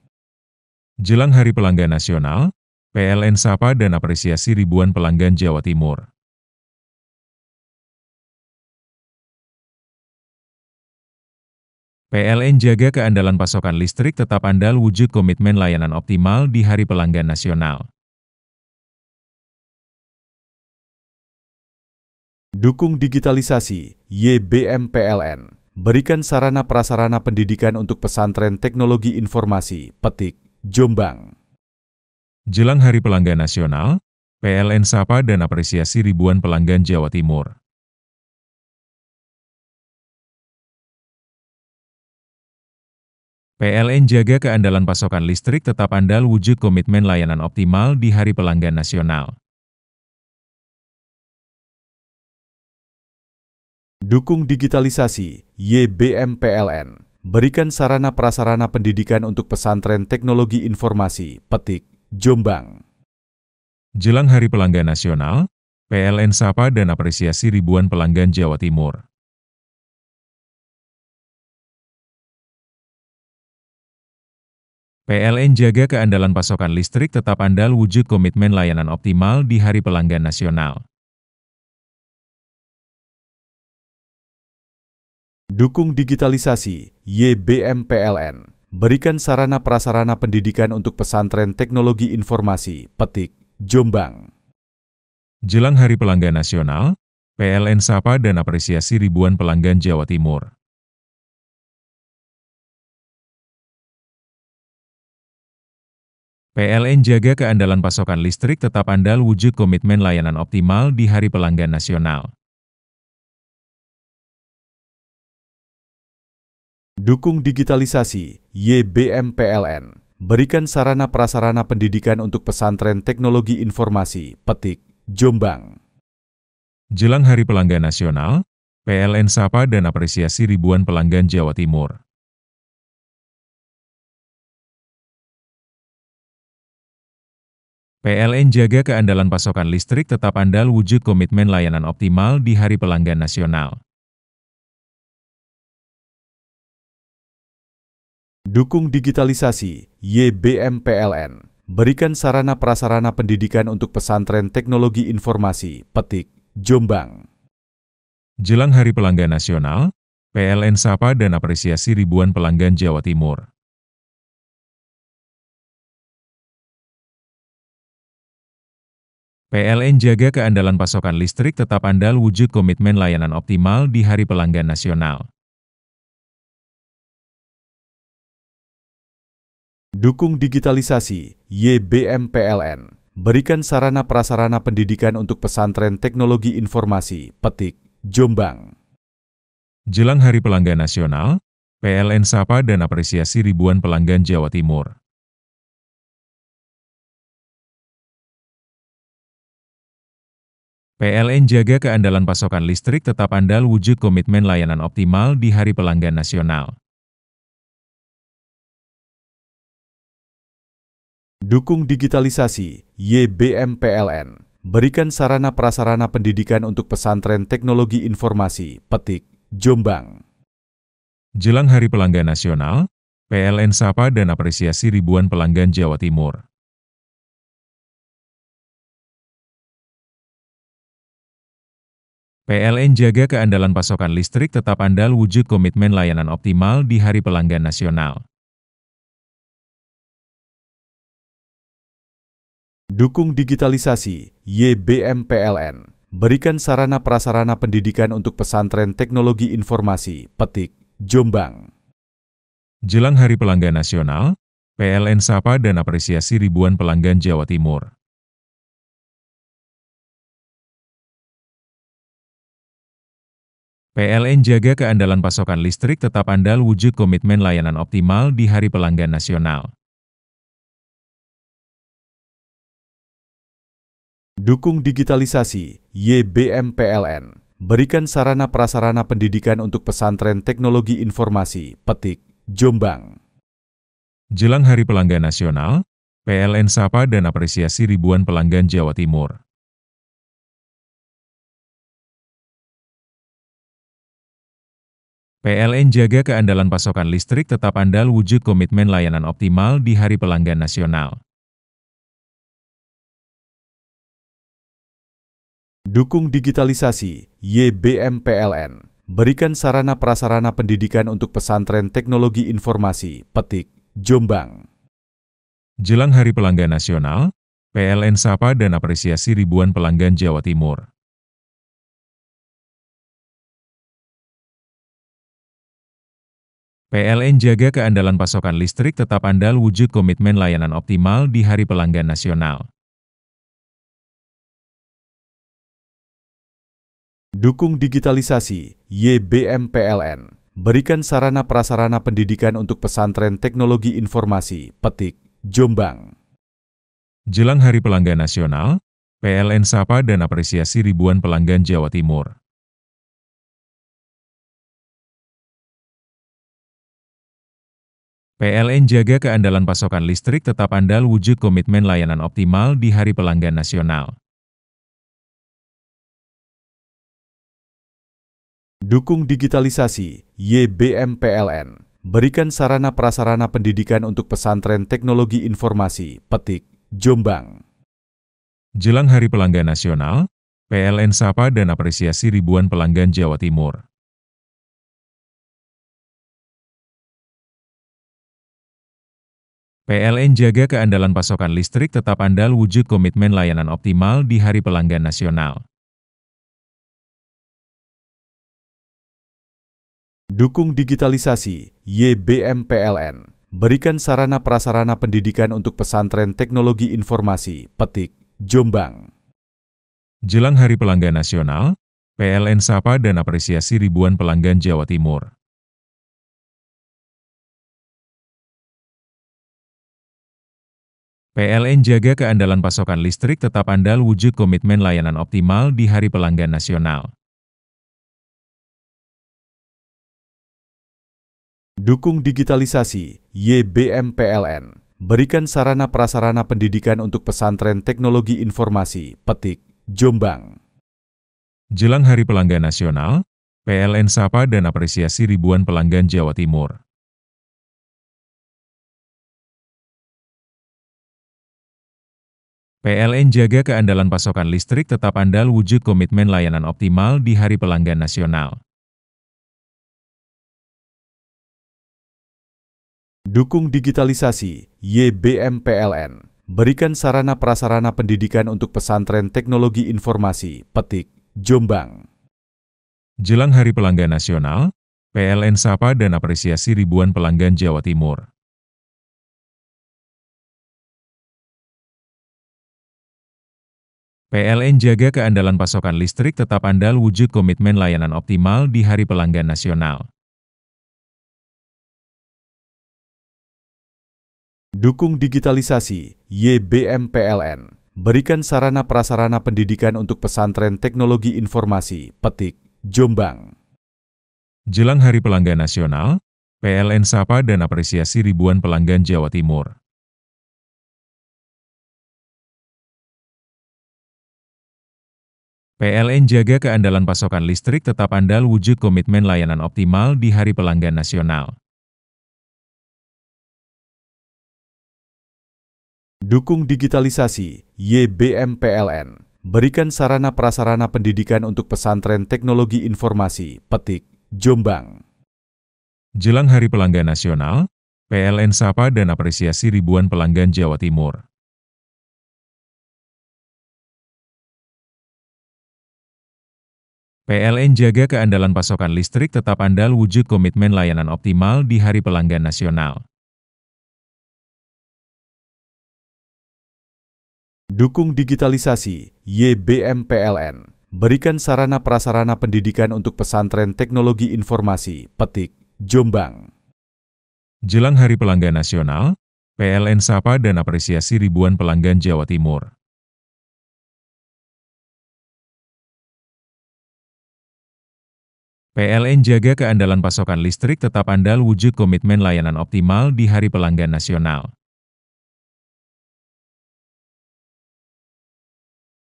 Jelang Hari Pelanggan Nasional, PLN sapa dan apresiasi ribuan pelanggan Jawa Timur. PLN jaga keandalan pasokan listrik tetap andal wujud komitmen layanan optimal di Hari Pelanggan Nasional. Dukung digitalisasi, YBM PLN. Berikan sarana prasarana pendidikan untuk pesantren teknologi informasi, Petik, Jombang. Jelang Hari Pelanggan Nasional, PLN sapa dan apresiasi ribuan pelanggan Jawa Timur. PLN jaga keandalan pasokan listrik tetap andal wujud komitmen layanan optimal di Hari Pelanggan Nasional. Dukung digitalisasi, YBM PLN. Berikan sarana prasarana pendidikan untuk pesantren teknologi informasi, Petik, Jombang. Jelang Hari Pelanggan Nasional, PLN sapa dan apresiasi ribuan pelanggan Jawa Timur. PLN jaga keandalan pasokan listrik tetap andal wujud komitmen layanan optimal di Hari Pelanggan Nasional. Dukung digitalisasi, YBM PLN. Berikan sarana prasarana pendidikan untuk pesantren teknologi informasi, Petik, Jombang. Jelang Hari Pelanggan Nasional, PLN sapa dan apresiasi ribuan pelanggan Jawa Timur. PLN jaga keandalan pasokan listrik tetap andal wujud komitmen layanan optimal di Hari Pelanggan Nasional. Dukung digitalisasi, YBM PLN. Berikan sarana prasarana pendidikan untuk pesantren teknologi informasi, Petik, Jombang. Jelang Hari Pelanggan Nasional, PLN sapa dan apresiasi ribuan pelanggan Jawa Timur. PLN jaga keandalan pasokan listrik tetap andal wujud komitmen layanan optimal di Hari Pelanggan Nasional. Dukung digitalisasi, YBM PLN. Berikan sarana prasarana pendidikan untuk pesantren teknologi informasi, Petik, Jombang. Jelang Hari Pelanggan Nasional, PLN sapa dan apresiasi ribuan pelanggan Jawa Timur. PLN jaga keandalan pasokan listrik tetap andal wujud komitmen layanan optimal di Hari Pelanggan Nasional. Dukung digitalisasi, YBM PLN. Berikan sarana prasarana pendidikan untuk pesantren teknologi informasi, Petik, Jombang. Jelang Hari Pelanggan Nasional, PLN sapa dan apresiasi ribuan pelanggan Jawa Timur. PLN jaga keandalan pasokan listrik tetap andal wujud komitmen layanan optimal di Hari Pelanggan Nasional. Dukung digitalisasi, YBM PLN. Berikan sarana prasarana pendidikan untuk pesantren teknologi informasi, Petik, Jombang. Jelang Hari Pelanggan Nasional, PLN sapa dan apresiasi ribuan pelanggan Jawa Timur. PLN jaga keandalan pasokan listrik tetap andal wujud komitmen layanan optimal di Hari Pelanggan Nasional. Dukung digitalisasi, YBM PLN. Berikan sarana prasarana pendidikan untuk pesantren teknologi informasi, Petik, Jombang. Jelang Hari Pelanggan Nasional, PLN sapa dan apresiasi ribuan pelanggan Jawa Timur. PLN jaga keandalan pasokan listrik tetap andal wujud komitmen layanan optimal di Hari Pelanggan Nasional. Dukung digitalisasi, YBM PLN. Berikan sarana prasarana pendidikan untuk pesantren teknologi informasi, Petik, Jombang. Jelang Hari Pelanggan Nasional, PLN sapa dan apresiasi ribuan pelanggan Jawa Timur. PLN jaga keandalan pasokan listrik tetap andal wujud komitmen layanan optimal di Hari Pelanggan Nasional. Dukung digitalisasi, YBM PLN. Berikan sarana prasarana pendidikan untuk pesantren teknologi informasi, Petik, Jombang. Jelang Hari Pelanggan Nasional, PLN sapa dan apresiasi ribuan pelanggan Jawa Timur. PLN jaga keandalan pasokan listrik tetap andal wujud komitmen layanan optimal di Hari Pelanggan Nasional. Dukung digitalisasi, YBM PLN. Berikan sarana prasarana pendidikan untuk pesantren teknologi informasi, Petik, Jombang. Jelang Hari Pelanggan Nasional, PLN sapa dan apresiasi ribuan pelanggan Jawa Timur. PLN jaga keandalan pasokan listrik tetap andal wujud komitmen layanan optimal di Hari Pelanggan Nasional. Dukung digitalisasi, YBM PLN. Berikan sarana prasarana pendidikan untuk pesantren teknologi informasi, Petik, Jombang. Jelang Hari Pelanggan Nasional, PLN sapa dan apresiasi ribuan pelanggan Jawa Timur. PLN jaga keandalan pasokan listrik tetap andal wujud komitmen layanan optimal di Hari Pelanggan Nasional. Dukung digitalisasi, YBM PLN. Berikan sarana prasarana pendidikan untuk pesantren teknologi informasi, Petik, Jombang. Jelang Hari Pelanggan Nasional, PLN sapa dan apresiasi ribuan pelanggan Jawa Timur. PLN jaga keandalan pasokan listrik tetap andal wujud komitmen layanan optimal di Hari Pelanggan Nasional. Dukung digitalisasi, YBM PLN. berikan sarana prasarana pendidikan untuk pesantren teknologi informasi, Petik, Jombang. Jelang Hari Pelanggan Nasional, PLN sapa dan apresiasi ribuan pelanggan Jawa Timur. PLN jaga keandalan pasokan listrik tetap andal wujud komitmen layanan optimal di Hari Pelanggan Nasional. Dukung digitalisasi, YBM PLN. Berikan sarana prasarana pendidikan untuk pesantren teknologi informasi, Petik, Jombang. Jelang Hari Pelanggan Nasional, PLN sapa dan apresiasi ribuan pelanggan Jawa Timur. PLN jaga keandalan pasokan listrik tetap andal wujud komitmen layanan optimal di Hari Pelanggan Nasional. Dukung digitalisasi, YBM PLN. Berikan sarana prasarana pendidikan untuk pesantren teknologi informasi, Petik, Jombang. Jelang Hari Pelanggan Nasional, PLN sapa dan apresiasi ribuan pelanggan Jawa Timur. PLN jaga keandalan pasokan listrik tetap andal wujud komitmen layanan optimal di Hari Pelanggan Nasional. Dukung digitalisasi, YBM PLN. Berikan sarana prasarana pendidikan untuk pesantren teknologi informasi, Petik, Jombang. Jelang Hari Pelanggan Nasional, PLN sapa dan apresiasi ribuan pelanggan Jawa Timur. PLN jaga keandalan pasokan listrik tetap andal wujud komitmen layanan optimal di Hari Pelanggan Nasional. Dukung digitalisasi, YBM PLN. Berikan sarana prasarana pendidikan untuk pesantren teknologi informasi, Petik, Jombang. Jelang Hari Pelanggan Nasional, PLN sapa dan apresiasi ribuan pelanggan Jawa Timur. PLN jaga keandalan pasokan listrik tetap andal wujud komitmen layanan optimal di Hari Pelanggan Nasional.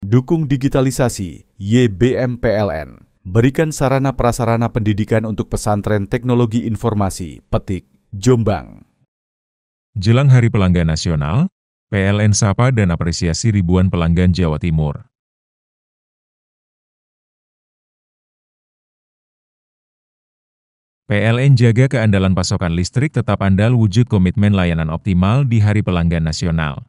Dukung digitalisasi, YBM PLN. Berikan sarana prasarana pendidikan untuk pesantren teknologi informasi, Petik, Jombang. Jelang Hari Pelanggan Nasional, PLN sapa dan apresiasi ribuan pelanggan Jawa Timur. PLN jaga keandalan pasokan listrik tetap andal wujud komitmen layanan optimal di Hari Pelanggan Nasional.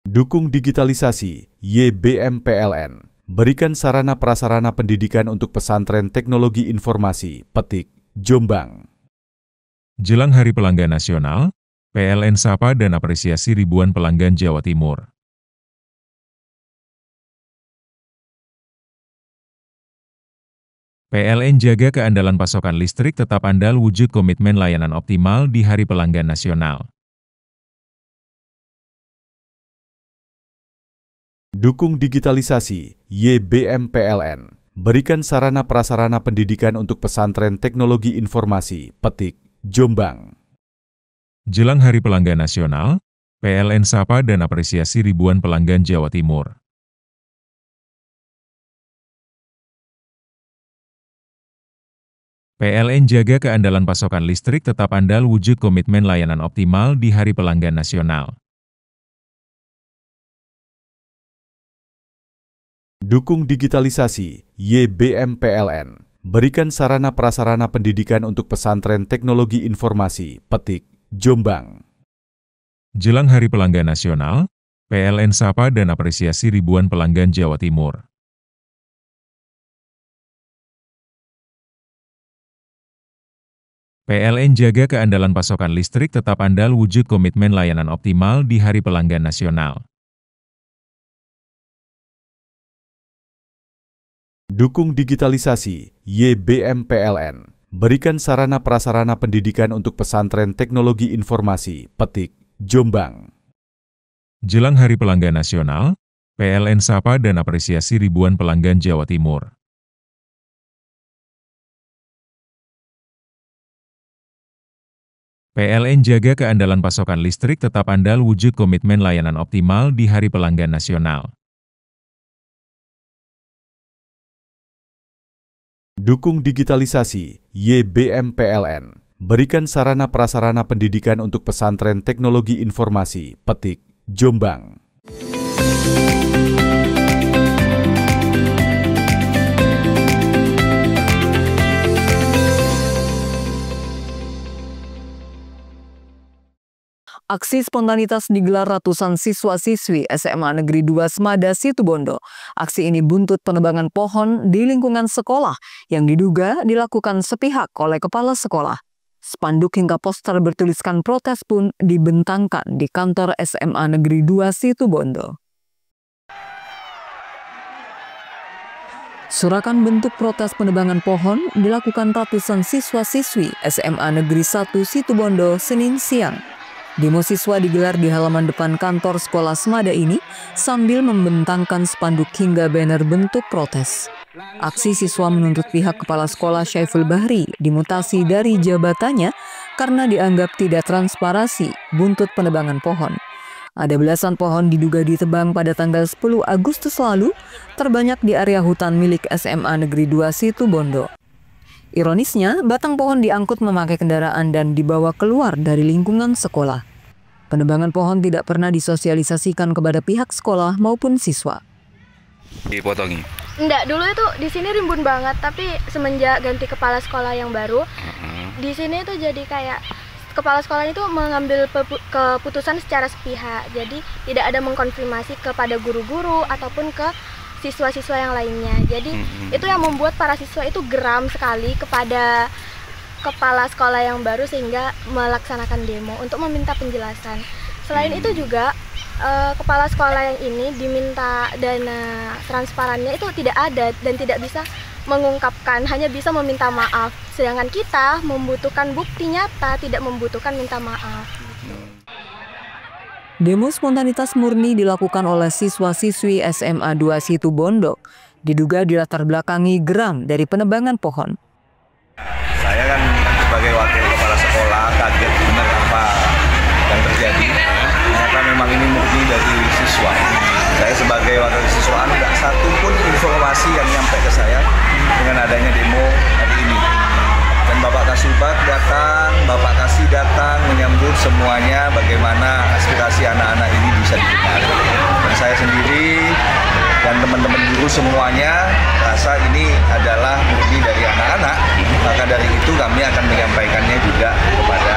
Dukung digitalisasi, YBM PLN. Berikan sarana prasarana pendidikan untuk pesantren teknologi informasi, Petik, Jombang. Jelang Hari Pelanggan Nasional, PLN sapa dan apresiasi ribuan pelanggan Jawa Timur. PLN jaga keandalan pasokan listrik tetap andal wujud komitmen layanan optimal di Hari Pelanggan Nasional. Dukung digitalisasi, YBM PLN. Berikan sarana prasarana pendidikan untuk pesantren teknologi informasi, Petik, Jombang. Jelang Hari Pelanggan Nasional, PLN sapa dan apresiasi ribuan pelanggan Jawa Timur. PLN jaga keandalan pasokan listrik tetap andal wujud komitmen layanan optimal di Hari Pelanggan Nasional. Dukung digitalisasi, YBM PLN. Berikan sarana prasarana pendidikan untuk pesantren teknologi informasi, Petik, Jombang. Jelang Hari Pelanggan Nasional, PLN sapa dan apresiasi ribuan pelanggan Jawa Timur. PLN jaga keandalan pasokan listrik tetap andal wujud komitmen layanan optimal di Hari Pelanggan Nasional. Dukung digitalisasi, YBM PLN. Berikan sarana prasarana pendidikan untuk pesantren teknologi informasi, Petik, Jombang. Jelang Hari Pelanggan Nasional, PLN sapa dan apresiasi ribuan pelanggan Jawa Timur. PLN jaga keandalan pasokan listrik tetap andal wujud komitmen layanan optimal di Hari Pelanggan Nasional. Dukung digitalisasi, YBM PLN. Berikan sarana prasarana pendidikan untuk pesantren teknologi informasi, Petik, Jombang. Aksi spontanitas digelar ratusan siswa-siswi SMA Negeri 2 Semada Situbondo. Aksi ini buntut penebangan pohon di lingkungan sekolah yang diduga dilakukan sepihak oleh kepala sekolah. Spanduk hingga poster bertuliskan protes pun dibentangkan di kantor SMA Negeri 2 Situbondo. Surakan bentuk protes penebangan pohon dilakukan ratusan siswa-siswi SMA Negeri 1 Situbondo Senin siang. Demo siswa digelar di halaman depan kantor sekolah Semada ini sambil membentangkan spanduk hingga banner bentuk protes. Aksi siswa menuntut pihak kepala sekolah Syaiful Bahri dimutasi dari jabatannya karena dianggap tidak transparasi buntut penebangan pohon. Ada belasan pohon diduga ditebang pada tanggal 10 Agustus lalu, terbanyak di area hutan milik SMA Negeri 2 Situbondo. Ironisnya, batang pohon diangkut memakai kendaraan dan dibawa keluar dari lingkungan sekolah. Penebangan pohon tidak pernah disosialisasikan kepada pihak sekolah maupun siswa. Dipotongi? Enggak, dulu itu di sini rimbun banget, tapi semenjak ganti kepala sekolah yang baru, di sini itu jadi kayak kepala sekolah itu mengambil keputusan secara sepihak. Jadi tidak ada mengkonfirmasi kepada guru-guru ataupun ke siswa-siswa yang lainnya. Jadi itu yang membuat para siswa itu geram sekali kepada kepala sekolah yang baru sehingga melaksanakan demo untuk meminta penjelasan. Selain itu juga kepala sekolah yang ini diminta dana transparannya itu tidak ada dan tidak bisa mengungkapkan, hanya bisa meminta maaf. Sedangkan kita membutuhkan bukti nyata, tidak membutuhkan minta maaf. Demo spontanitas murni dilakukan oleh siswa-siswi SMA 2 Situbondo. Diduga dilatar belakangi geram dari penebangan pohon. Saya kan sebagai wakil kepala sekolah kaget benar apa yang terjadi. Ternyata memang ini murni dari siswa. Saya sebagai wakil siswa tidak satu pun informasi yang nyampe ke saya dengan adanya demo hari ini. Dan Bapak Kasubag datang, Bapak Kasih datang menyambut semuanya bagaimana aspirasi anak-anak ini bisa didengar. Dan saya sendiri dan teman-teman guru semuanya rasa ini adalah murni dari anak-anak. Maka dari itu kami akan menyampaikannya juga kepada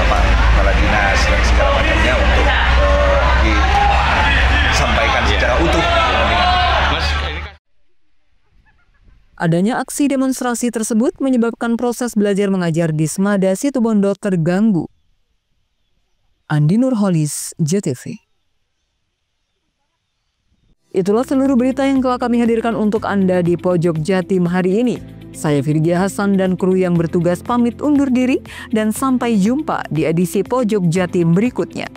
Bapak Kepala Dinas dan segala macamnya untuk disampaikan secara utuh. Adanya aksi demonstrasi tersebut menyebabkan proses belajar mengajar di Semada Situbondo terganggu. Andi Nurholis, JTV. Itulah seluruh berita yang telah kami hadirkan untuk Anda di Pojok Jatim hari ini. Saya Firgia Hasan dan kru yang bertugas pamit undur diri dan sampai jumpa di edisi Pojok Jatim berikutnya.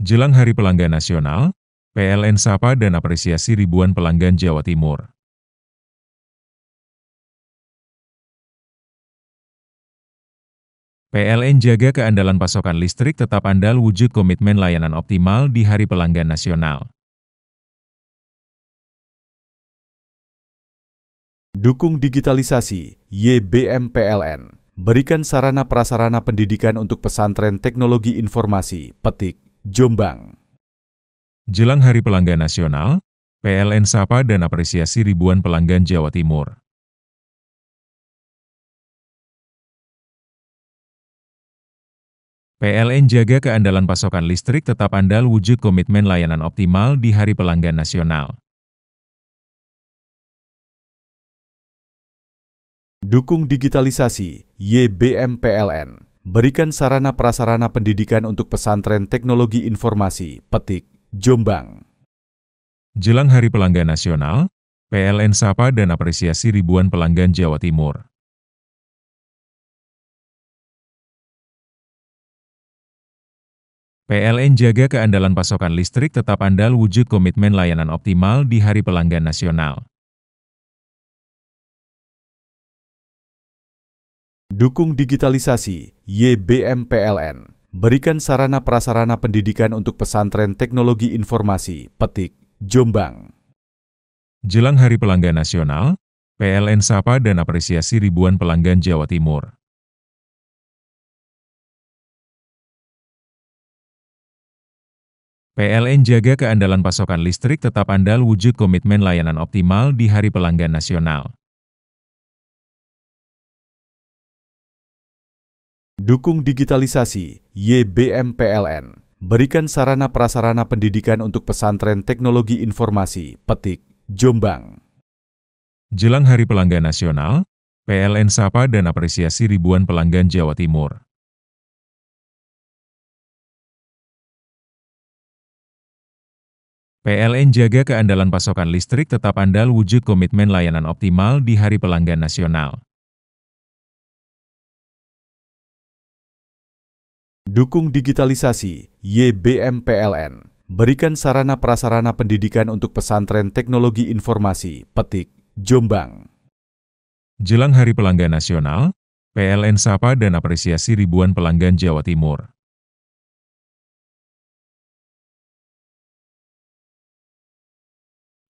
Jelang Hari Pelanggan Nasional, PLN sapa dan apresiasi ribuan pelanggan Jawa Timur. PLN jaga keandalan pasokan listrik tetap andal wujud komitmen layanan optimal di Hari Pelanggan Nasional. Dukung digitalisasi, YBM PLN. Berikan sarana prasarana pendidikan untuk pesantren teknologi informasi, Petik, Jombang. Jelang Hari Pelanggan Nasional, PLN sapa dan apresiasi ribuan pelanggan Jawa Timur. PLN jaga keandalan pasokan listrik tetap andal wujud komitmen layanan optimal di Hari Pelanggan Nasional. Dukung digitalisasi, YBM PLN. Berikan sarana prasarana pendidikan untuk pesantren teknologi informasi, Petik, Jombang. Jelang Hari Pelanggan Nasional, PLN sapa dan apresiasi ribuan pelanggan Jawa Timur. PLN jaga keandalan pasokan listrik tetap andal wujud komitmen layanan optimal di Hari Pelanggan Nasional. Dukung digitalisasi, YBM PLN. Berikan sarana prasarana pendidikan untuk pesantren teknologi informasi, Petik, Jombang. Jelang Hari Pelanggan Nasional, PLN sapa dan apresiasi ribuan pelanggan Jawa Timur. PLN jaga keandalan pasokan listrik tetap andal wujud komitmen layanan optimal di Hari Pelanggan Nasional. Dukung digitalisasi, YBM PLN. Berikan sarana prasarana pendidikan untuk pesantren teknologi informasi, Petik, Jombang. Jelang Hari Pelanggan Nasional, PLN sapa dan apresiasi ribuan pelanggan Jawa Timur. PLN jaga keandalan pasokan listrik tetap andal wujud komitmen layanan optimal di Hari Pelanggan Nasional. Dukung digitalisasi, YBM PLN. Berikan sarana prasarana pendidikan untuk pesantren teknologi informasi, Petik, Jombang. Jelang Hari Pelanggan Nasional, PLN sapa dan apresiasi ribuan pelanggan Jawa Timur.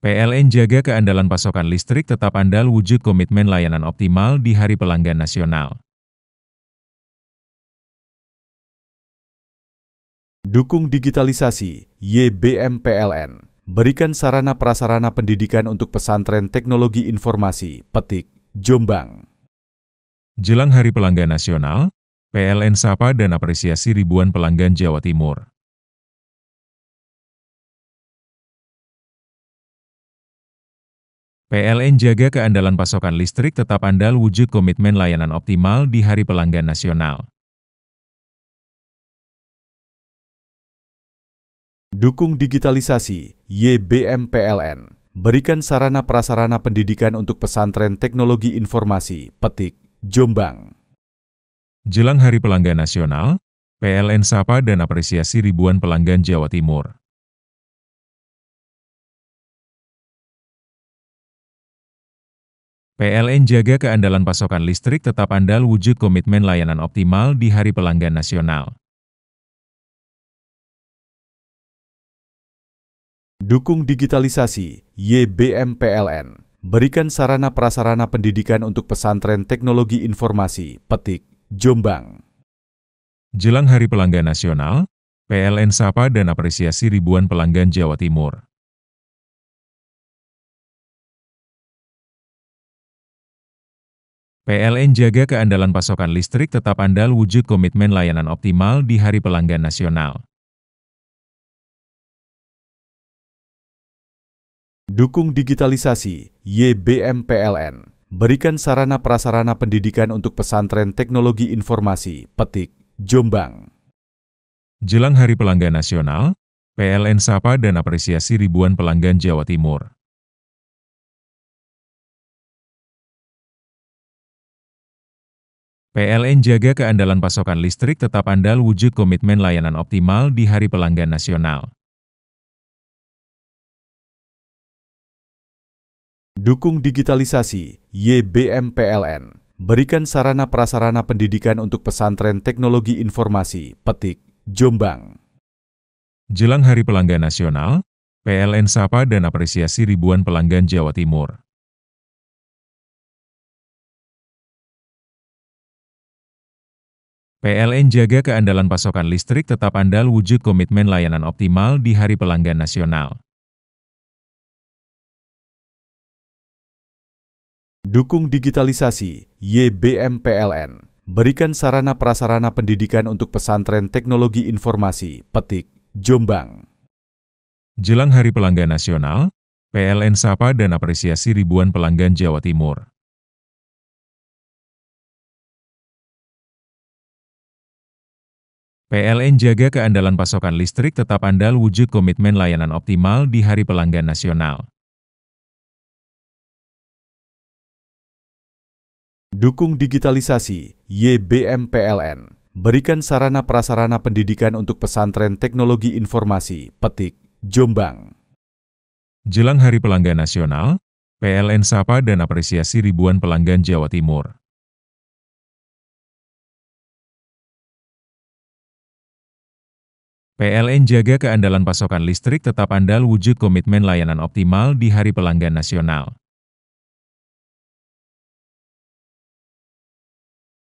PLN jaga keandalan pasokan listrik tetap andal wujud komitmen layanan optimal di Hari Pelanggan Nasional. Dukung digitalisasi, YBM PLN. Berikan sarana prasarana pendidikan untuk pesantren teknologi informasi, Petik, Jombang. Jelang Hari Pelanggan Nasional, PLN sapa dan apresiasi ribuan pelanggan Jawa Timur. PLN jaga keandalan pasokan listrik tetap andal wujud komitmen layanan optimal di Hari Pelanggan Nasional. Dukung digitalisasi, YBM PLN. Berikan sarana prasarana pendidikan untuk pesantren teknologi informasi, Petik, Jombang. Jelang Hari Pelanggan Nasional, PLN sapa dan apresiasi ribuan pelanggan Jawa Timur. PLN jaga keandalan pasokan listrik tetap andal wujud komitmen layanan optimal di Hari Pelanggan Nasional. Dukung digitalisasi, YBM PLN. Berikan sarana prasarana pendidikan untuk pesantren teknologi informasi, Petik, Jombang. Jelang Hari Pelanggan Nasional, PLN sapa dan apresiasi ribuan pelanggan Jawa Timur. PLN jaga keandalan pasokan listrik tetap andal wujud komitmen layanan optimal di Hari Pelanggan Nasional. Dukung digitalisasi, YBM PLN. Berikan sarana prasarana pendidikan untuk pesantren teknologi informasi, Petik, Jombang. Jelang Hari Pelanggan Nasional, PLN sapa dan apresiasi ribuan pelanggan Jawa Timur. PLN jaga keandalan pasokan listrik tetap andal wujud komitmen layanan optimal di Hari Pelanggan Nasional. Dukung digitalisasi, YBM PLN. Berikan sarana prasarana pendidikan untuk pesantren teknologi informasi, Petik, Jombang. Jelang Hari Pelanggan Nasional, PLN sapa dan apresiasi ribuan pelanggan Jawa Timur. PLN jaga keandalan pasokan listrik tetap andal wujud komitmen layanan optimal di Hari Pelanggan Nasional. Dukung digitalisasi, YBM PLN. berikan sarana prasarana pendidikan untuk pesantren teknologi informasi, Petik, Jombang. Jelang Hari Pelanggan Nasional, PLN sapa dan apresiasi ribuan pelanggan Jawa Timur. PLN jaga keandalan pasokan listrik tetap andal wujud komitmen layanan optimal di Hari Pelanggan Nasional. Dukung digitalisasi, YBM PLN. Berikan sarana prasarana pendidikan untuk pesantren teknologi informasi, Petik, Jombang. Jelang Hari Pelanggan Nasional, PLN sapa dan apresiasi ribuan pelanggan Jawa Timur. PLN jaga keandalan pasokan listrik tetap andal wujud komitmen layanan optimal di Hari Pelanggan Nasional.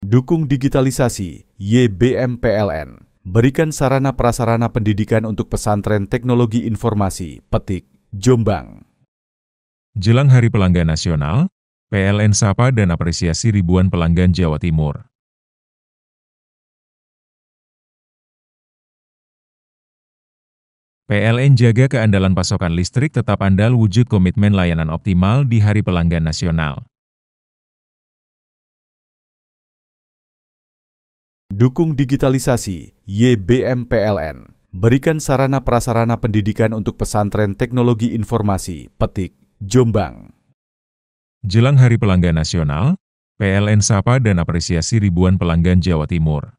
Dukung digitalisasi, YBM PLN. Berikan sarana prasarana pendidikan untuk pesantren teknologi informasi, Petik, Jombang. Jelang Hari Pelanggan Nasional, PLN sapa dan apresiasi ribuan pelanggan Jawa Timur. PLN jaga keandalan pasokan listrik tetap andal wujud komitmen layanan optimal di Hari Pelanggan Nasional. Dukung digitalisasi, YBM PLN. Berikan sarana prasarana pendidikan untuk pesantren teknologi informasi, Petik, Jombang. Jelang Hari Pelanggan Nasional, PLN sapa dan apresiasi ribuan pelanggan Jawa Timur.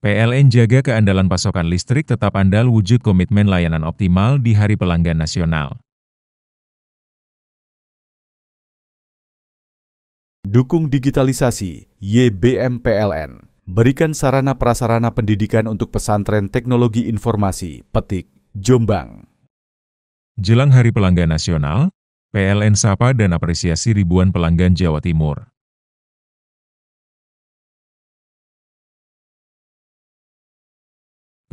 PLN jaga keandalan pasokan listrik tetap andal wujud komitmen layanan optimal di Hari Pelanggan Nasional. Dukung digitalisasi, YBM PLN. Berikan sarana prasarana pendidikan untuk pesantren teknologi informasi, Petik, Jombang. Jelang Hari Pelanggan Nasional, PLN sapa dan apresiasi ribuan pelanggan Jawa Timur.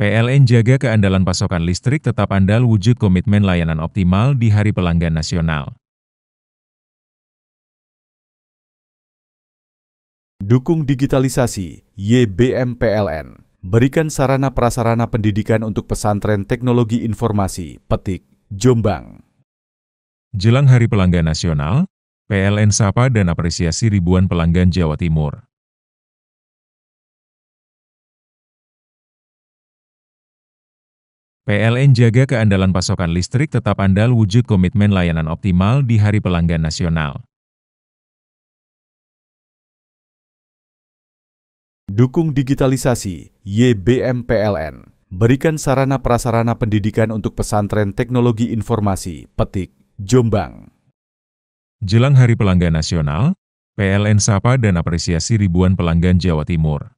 PLN jaga keandalan pasokan listrik tetap andal wujud komitmen layanan optimal di Hari Pelanggan Nasional. Dukung digitalisasi, YBM PLN. Berikan sarana prasarana pendidikan untuk pesantren teknologi informasi, Petik, Jombang. Jelang Hari Pelanggan Nasional, PLN sapa dan apresiasi ribuan pelanggan Jawa Timur. PLN jaga keandalan pasokan listrik tetap andal wujud komitmen layanan optimal di Hari Pelanggan Nasional. Dukung digitalisasi, YBM PLN. Berikan sarana prasarana pendidikan untuk pesantren teknologi informasi, Petik, Jombang. Jelang Hari Pelanggan Nasional, PLN sapa dan apresiasi ribuan pelanggan Jawa Timur.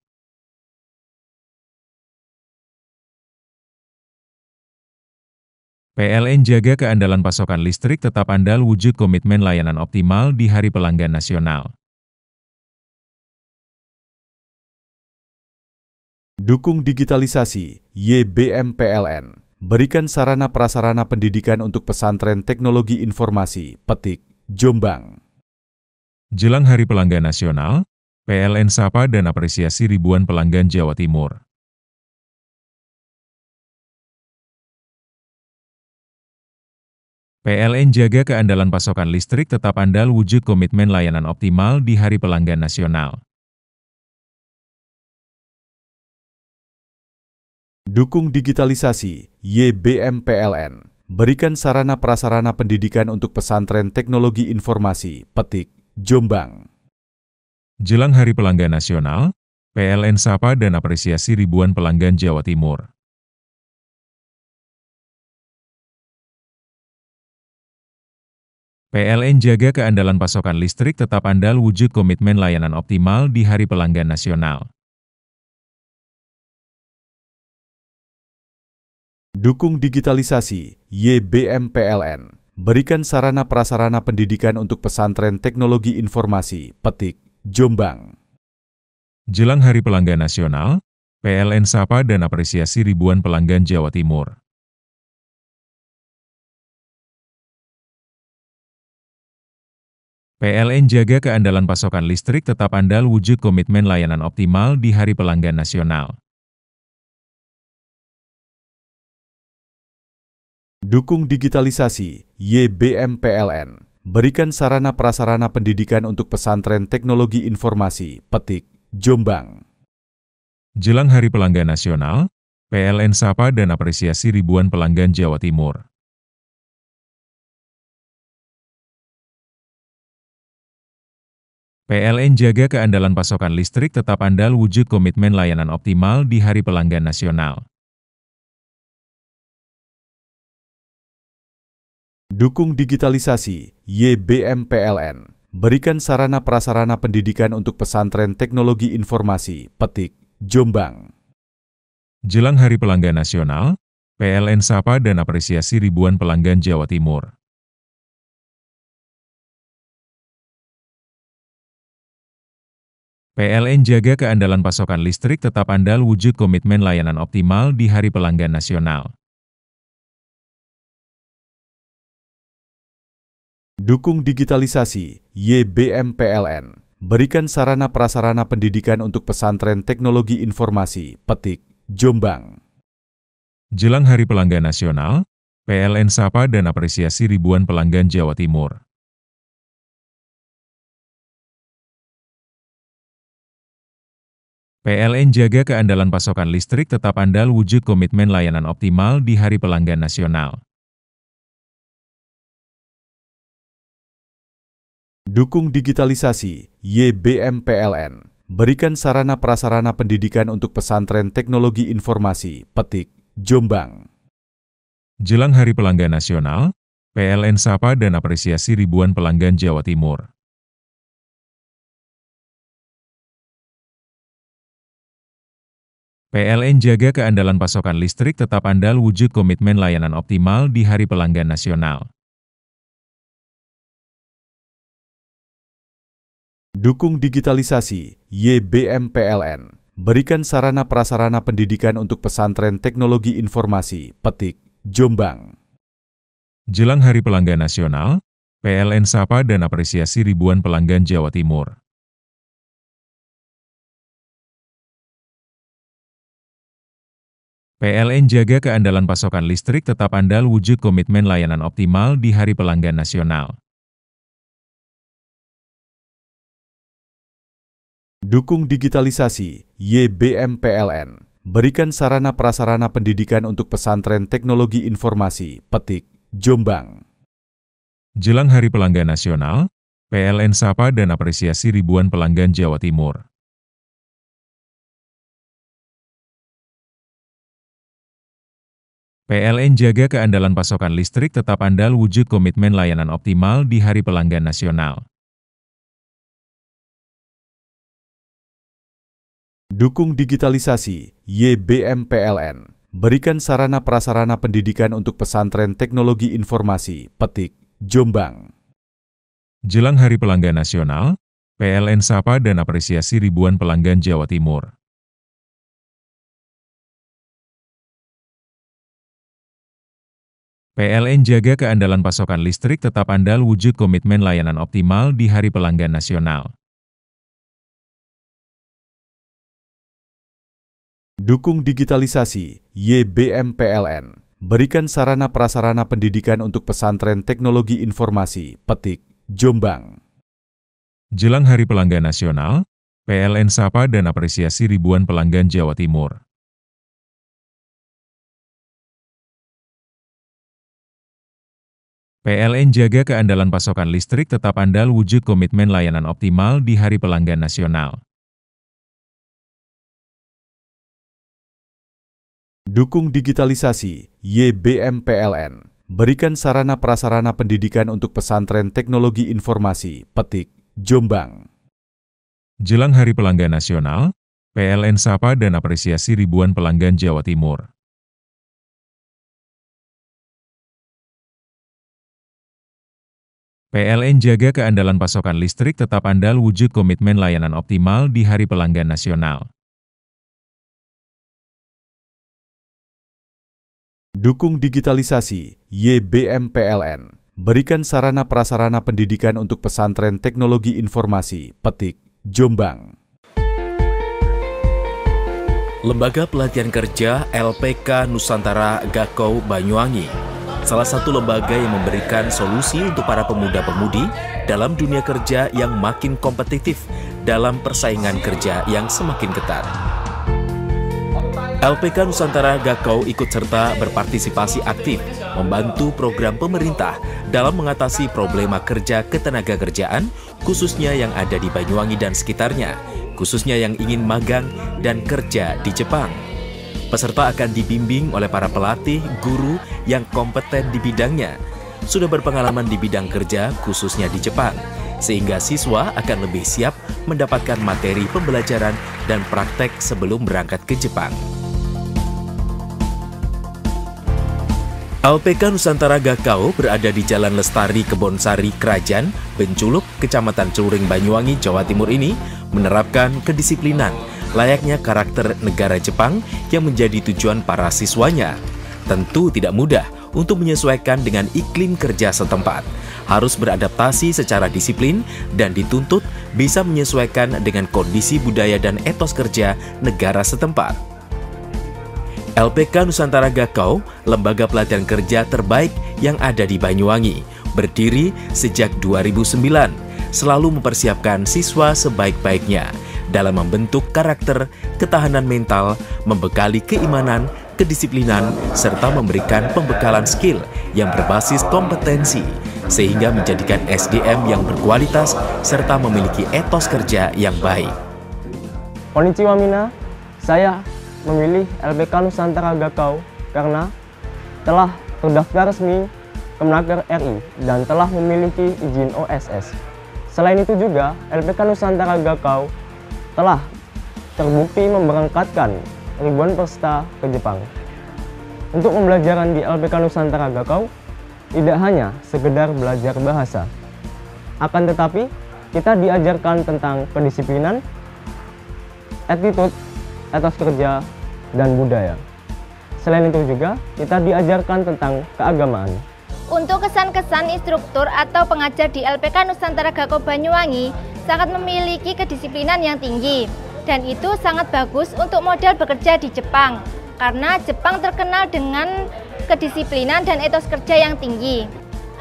PLN jaga keandalan pasokan listrik tetap andal wujud komitmen layanan optimal di Hari Pelanggan Nasional. Dukung digitalisasi, YBM PLN. Berikan sarana prasarana pendidikan untuk pesantren teknologi informasi, Petik, Jombang. Jelang Hari Pelanggan Nasional, PLN sapa dan apresiasi ribuan pelanggan Jawa Timur. PLN jaga keandalan pasokan listrik tetap andal wujud komitmen layanan optimal di Hari Pelanggan Nasional. Dukung digitalisasi, YBM PLN. Berikan sarana prasarana pendidikan untuk pesantren teknologi informasi, Petik, Jombang. Jelang Hari Pelanggan Nasional, PLN sapa dan apresiasi ribuan pelanggan Jawa Timur. PLN jaga keandalan pasokan listrik tetap andal wujud komitmen layanan optimal di Hari Pelanggan Nasional. Dukung digitalisasi, YBM PLN. Berikan sarana prasarana pendidikan untuk pesantren teknologi informasi, Petik, Jombang. Jelang Hari Pelanggan Nasional, PLN sapa dan apresiasi ribuan pelanggan Jawa Timur. PLN jaga keandalan pasokan listrik tetap andal wujud komitmen layanan optimal di Hari Pelanggan Nasional. Dukung digitalisasi, YBM PLN. Berikan sarana prasarana pendidikan untuk pesantren teknologi informasi, Petik, Jombang. Jelang Hari Pelanggan Nasional, PLN sapa dan apresiasi ribuan pelanggan Jawa Timur. PLN jaga keandalan pasokan listrik tetap andal wujud komitmen layanan optimal di Hari Pelanggan Nasional. Dukung digitalisasi, YBM PLN. Berikan sarana prasarana pendidikan untuk pesantren teknologi informasi, Petik, Jombang. Jelang Hari Pelanggan Nasional, PLN sapa dan apresiasi ribuan pelanggan Jawa Timur. PLN jaga keandalan pasokan listrik tetap andal wujud komitmen layanan optimal di Hari Pelanggan Nasional. Dukung digitalisasi, YBM PLN. Berikan sarana prasarana pendidikan untuk pesantren teknologi informasi, Petik, Jombang. Jelang Hari Pelanggan Nasional, PLN sapa dan apresiasi ribuan pelanggan Jawa Timur. PLN jaga keandalan pasokan listrik tetap andal wujud komitmen layanan optimal di Hari Pelanggan Nasional. Dukung digitalisasi, YBM PLN. Berikan sarana prasarana pendidikan untuk pesantren teknologi informasi, Petik, Jombang. Jelang Hari Pelanggan Nasional, PLN sapa dan apresiasi ribuan pelanggan Jawa Timur. PLN jaga keandalan pasokan listrik tetap andal wujud komitmen layanan optimal di Hari Pelanggan Nasional. Dukung digitalisasi, YBM PLN. Berikan sarana prasarana pendidikan untuk pesantren teknologi informasi, Petik, Jombang. Jelang Hari Pelanggan Nasional, PLN sapa dan apresiasi ribuan pelanggan Jawa Timur. PLN jaga keandalan pasokan listrik tetap andal wujud komitmen layanan optimal di Hari Pelanggan Nasional. Dukung digitalisasi, YBM PLN. Berikan sarana prasarana pendidikan untuk pesantren teknologi informasi, Petik, Jombang. Jelang Hari Pelanggan Nasional, PLN sapa dan apresiasi ribuan pelanggan Jawa Timur. PLN jaga keandalan pasokan listrik tetap andal wujud komitmen layanan optimal di Hari Pelanggan Nasional. Dukung digitalisasi, YBM PLN. Berikan sarana prasarana pendidikan untuk pesantren teknologi informasi, Petik, Jombang. Jelang Hari Pelanggan Nasional, PLN sapa dan apresiasi ribuan pelanggan Jawa Timur. PLN jaga keandalan pasokan listrik tetap andal wujud komitmen layanan optimal di Hari Pelanggan Nasional. Dukung digitalisasi, YBM PLN. Berikan sarana prasarana pendidikan untuk pesantren teknologi informasi, Petik, Jombang. Jelang Hari Pelanggan Nasional, PLN sapa dan apresiasi ribuan pelanggan Jawa Timur. PLN jaga keandalan pasokan listrik tetap andal wujud komitmen layanan optimal di Hari Pelanggan Nasional. Dukung digitalisasi, YBM PLN. Berikan sarana prasarana pendidikan untuk pesantren teknologi informasi, Petik, Jombang. Jelang Hari Pelanggan Nasional, PLN sapa dan apresiasi ribuan pelanggan Jawa Timur. PLN jaga keandalan pasokan listrik tetap andal wujud komitmen layanan optimal di Hari Pelanggan Nasional. Dukung digitalisasi, YBM PLN. Berikan sarana prasarana pendidikan untuk pesantren teknologi informasi, Petik, Jombang. Lembaga Pelatihan Kerja LPK Nusantara Gakau Banyuwangi, salah satu lembaga yang memberikan solusi untuk para pemuda-pemudi dalam dunia kerja yang makin kompetitif dalam persaingan kerja yang semakin ketat. LPK Nusantara Gakau ikut serta berpartisipasi aktif membantu program pemerintah dalam mengatasi problema kerja ketenagakerjaan, khususnya yang ada di Banyuwangi dan sekitarnya, khususnya yang ingin magang dan kerja di Jepang. Peserta akan dibimbing oleh para pelatih, guru yang kompeten di bidangnya, sudah berpengalaman di bidang kerja khususnya di Jepang, sehingga siswa akan lebih siap mendapatkan materi pembelajaran dan praktek sebelum berangkat ke Jepang. LPK Nusantara Gakau berada di Jalan Lestari, Kebonsari, Krajan, Benculuk, Kecamatan Celuring, Banyuwangi, Jawa Timur ini menerapkan kedisiplinan layaknya karakter negara Jepang yang menjadi tujuan para siswanya. Tentu tidak mudah untuk menyesuaikan dengan iklim kerja setempat. Harus beradaptasi secara disiplin dan dituntut bisa menyesuaikan dengan kondisi budaya dan etos kerja negara setempat. LPK Nusantara Gakau, lembaga pelatihan kerja terbaik yang ada di Banyuwangi, berdiri sejak 2009, selalu mempersiapkan siswa sebaik-baiknya dalam membentuk karakter, ketahanan mental, membekali keimanan, kedisiplinan, serta memberikan pembekalan skill yang berbasis kompetensi, sehingga menjadikan SDM yang berkualitas serta memiliki etos kerja yang baik. Konnichiwa Mina, saya memilih LPK Nusantara Gakau karena telah terdaftar resmi Kemenaker RI dan telah memiliki izin OSS. Selain itu juga, LPK Nusantara Gakau telah terbukti memberangkatkan ribuan peserta ke Jepang. Untuk pembelajaran di LPK Nusantara Gakau tidak hanya sekedar belajar bahasa, akan tetapi kita diajarkan tentang kedisiplinan, attitude, etos kerja, dan budaya. Selain itu juga, kita diajarkan tentang keagamaan. Untuk kesan-kesan instruktur atau pengajar di LPK Nusantara Gakau Banyuwangi sangat memiliki kedisiplinan yang tinggi. Dan itu sangat bagus untuk modal bekerja di Jepang, karena Jepang terkenal dengan kedisiplinan dan etos kerja yang tinggi.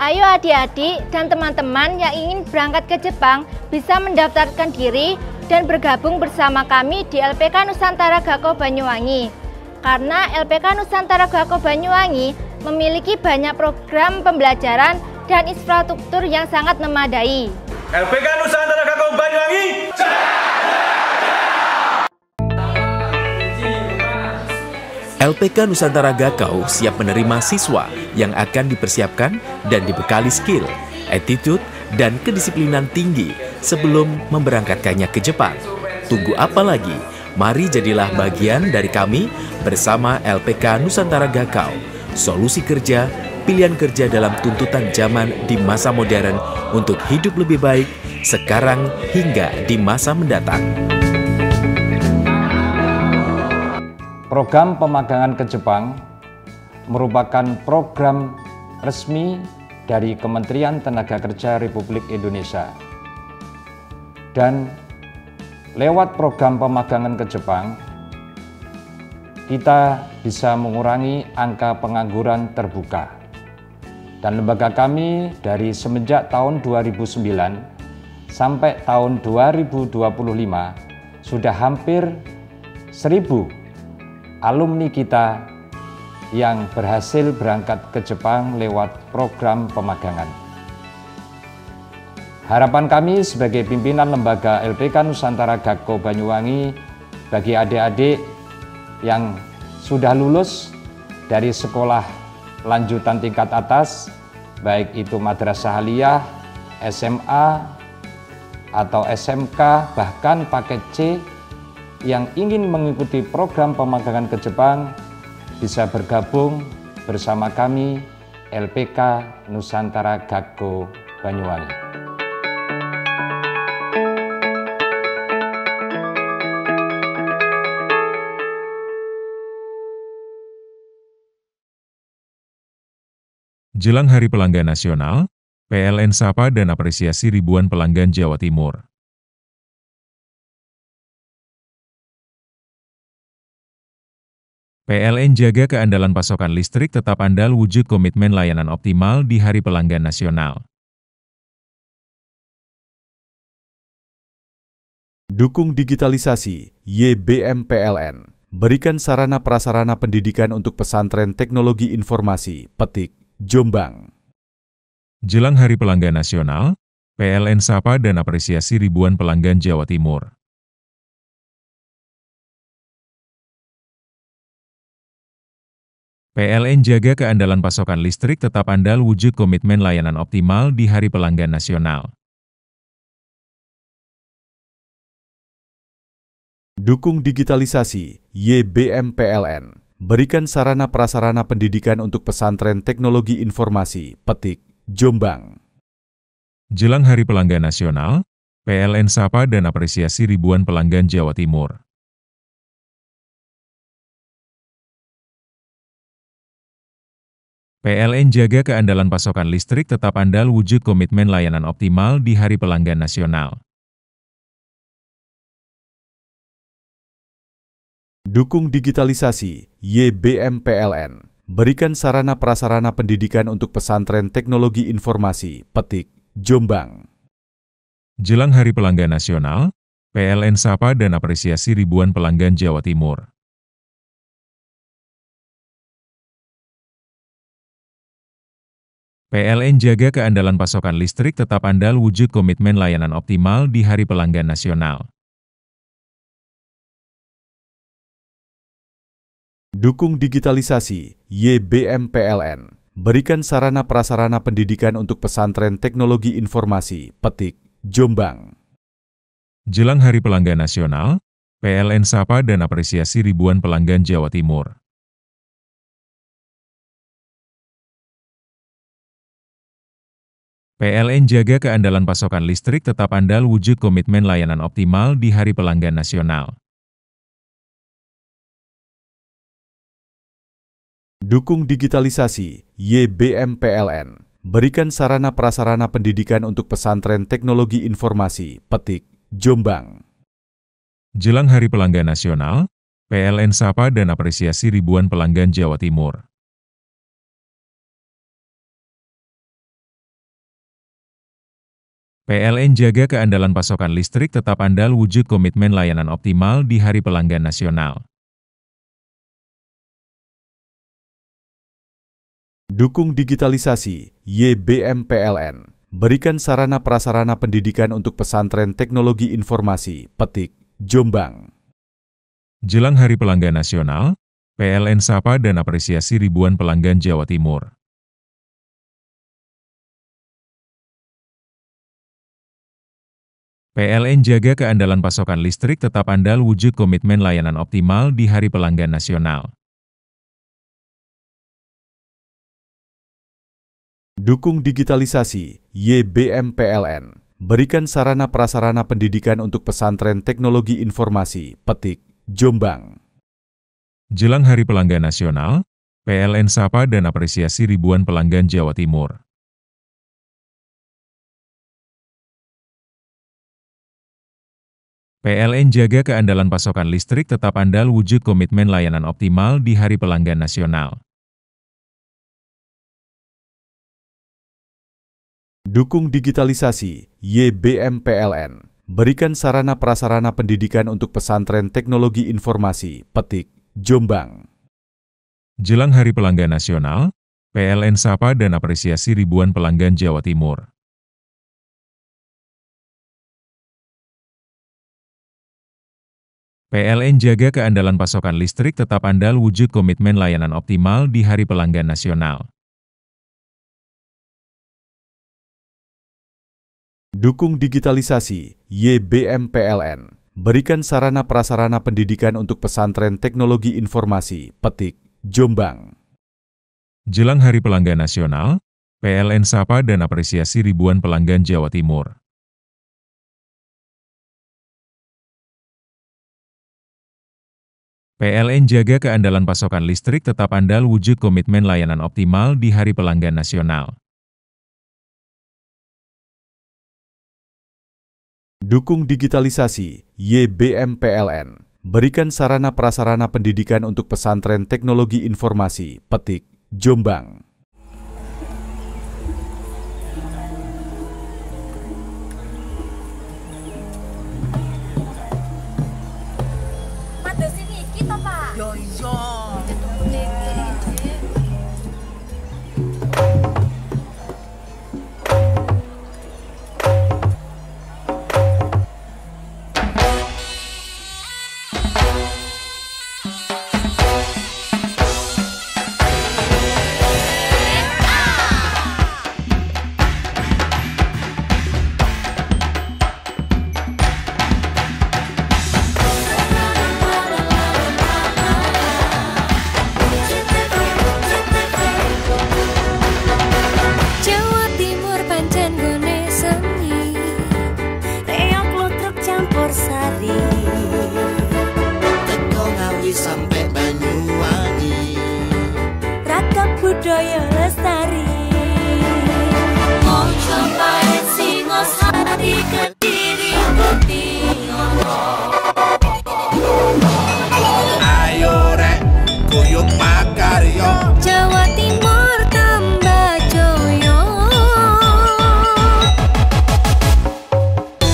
Ayo adik-adik dan teman-teman yang ingin berangkat ke Jepang bisa mendaftarkan diri dan bergabung bersama kami di LPK Nusantara Gakau Banyuwangi. Karena LPK Nusantara Gakau Banyuwangi memiliki banyak program pembelajaran dan infrastruktur yang sangat memadai. LPK Nusantara Gakau Banyuwangi. LPK Nusantara Gakau siap menerima siswa yang akan dipersiapkan dan dibekali skill, attitude, dan kedisiplinan tinggi sebelum memberangkatkannya ke Jepang. Tunggu apa lagi? Mari jadilah bagian dari kami bersama LPK Nusantara Gakau. Solusi kerja, pilihan kerja dalam tuntutan zaman di masa modern untuk hidup lebih baik sekarang hingga di masa mendatang. Program pemagangan ke Jepang merupakan program resmi dari Kementerian Tenaga Kerja Republik Indonesia. Dan lewat program pemagangan ke Jepang, kita bisa mengurangi angka pengangguran terbuka. Dan lembaga kami dari semenjak tahun 2009 sampai tahun 2025 sudah hampir 1.000 alumni kita yang berhasil berangkat ke Jepang lewat program pemagangan. Harapan kami sebagai pimpinan lembaga LPK Nusantara Gakau Banyuwangi bagi adik-adik yang sudah lulus dari sekolah lanjutan tingkat atas, baik itu madrasah aliyah, SMA, atau SMK, bahkan paket C, yang ingin mengikuti program pemagangan ke Jepang bisa bergabung bersama kami LPK Nusantara Gakau Banyuwangi. Jelang Hari Pelanggan Nasional, PLN sapa dan apresiasi ribuan pelanggan Jawa Timur. PLN jaga keandalan pasokan listrik tetap andal wujud komitmen layanan optimal di Hari Pelanggan Nasional. Dukung digitalisasi, YBM PLN. Berikan sarana prasarana pendidikan untuk pesantren teknologi informasi, Petik, Jombang. Jelang Hari Pelanggan Nasional, PLN sapa dan apresiasi ribuan pelanggan Jawa Timur. PLN jaga keandalan pasokan listrik tetap andal wujud komitmen layanan optimal di Hari Pelanggan Nasional. Dukung digitalisasi, YBM PLN. Berikan sarana prasarana pendidikan untuk pesantren teknologi informasi, Petik, Jombang. Jelang Hari Pelanggan Nasional, PLN sapa dan apresiasi ribuan pelanggan Jawa Timur. PLN jaga keandalan pasokan listrik tetap andal wujud komitmen layanan optimal di Hari Pelanggan Nasional. Dukung digitalisasi, YBM PLN. Berikan sarana prasarana pendidikan untuk pesantren teknologi informasi, Petik, Jombang. Jelang Hari Pelanggan Nasional, PLN sapa dan apresiasi ribuan pelanggan Jawa Timur. PLN jaga keandalan pasokan listrik tetap andal wujud komitmen layanan optimal di Hari Pelanggan Nasional. Dukung digitalisasi, YBM PLN. Berikan sarana prasarana pendidikan untuk pesantren teknologi informasi, Petik, Jombang. Jelang Hari Pelanggan Nasional, PLN sapa dan apresiasi ribuan pelanggan Jawa Timur. PLN jaga keandalan pasokan listrik tetap andal wujud komitmen layanan optimal di Hari Pelanggan Nasional. Dukung digitalisasi, YBM PLN. Berikan sarana prasarana pendidikan untuk pesantren teknologi informasi, Petik, Jombang. Jelang Hari Pelanggan Nasional, PLN sapa dan apresiasi ribuan pelanggan Jawa Timur. PLN jaga keandalan pasokan listrik tetap andal wujud komitmen layanan optimal di Hari Pelanggan Nasional. Dukung digitalisasi, YBM PLN. Berikan sarana prasarana pendidikan untuk pesantren teknologi informasi, Petik, Jombang. Jelang Hari Pelanggan Nasional, PLN sapa dan apresiasi ribuan pelanggan Jawa Timur. PLN jaga keandalan pasokan listrik tetap andal wujud komitmen layanan optimal di Hari Pelanggan Nasional. Dukung digitalisasi, YBM PLN. Berikan sarana prasarana pendidikan untuk pesantren teknologi informasi, Petik, Jombang. Jelang Hari Pelanggan Nasional, PLN sapa dan apresiasi ribuan pelanggan Jawa Timur. PLN jaga keandalan pasokan listrik tetap andal wujud komitmen layanan optimal di Hari Pelanggan Nasional. Dukung digitalisasi, YBM PLN. Berikan sarana prasarana pendidikan untuk pesantren teknologi informasi, Petik, Jombang. Jelang Hari Pelanggan Nasional, PLN sapa dan apresiasi ribuan pelanggan Jawa Timur. PLN jaga keandalan pasokan listrik tetap andal wujud komitmen layanan optimal di Hari Pelanggan Nasional. Dukung digitalisasi, YBM PLN. Berikan sarana prasarana pendidikan untuk pesantren teknologi informasi, Petik, Jombang. Jelang Hari Pelanggan Nasional, PLN sapa dan apresiasi ribuan pelanggan Jawa Timur. PLN jaga keandalan pasokan listrik tetap andal wujud komitmen layanan optimal di Hari Pelanggan Nasional. Dukung digitalisasi, YBM PLN. Berikan sarana prasarana pendidikan untuk pesantren teknologi informasi, Petik, Jombang. Sampai Banyuwangi, ragam budaya lestari. Mojo Pahit Singosari Kediri Kutingono. Ayo rek kuyup makaryo, Jawa Timur tambah joyo.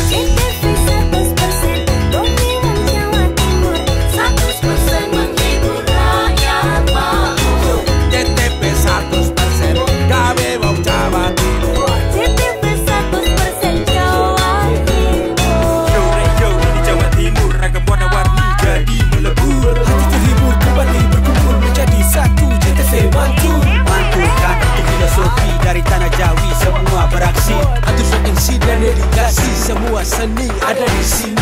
CTV 100% dongeng wong Jawa Timur, 100% menghibur rakyat makmur. CTV 100% gawe wong Jawa Timur. CTV 100% Jawa Timur. Yo di Jawa Timur ragam warna-warni jadi melebur. Hati terhibur kembali berkumpul menjadi satu. CTV mantul mantulkan itu filosofi dari tanah Jawi, semua beraksi. Atur MC dan dedikasi, semua seni ada di sini.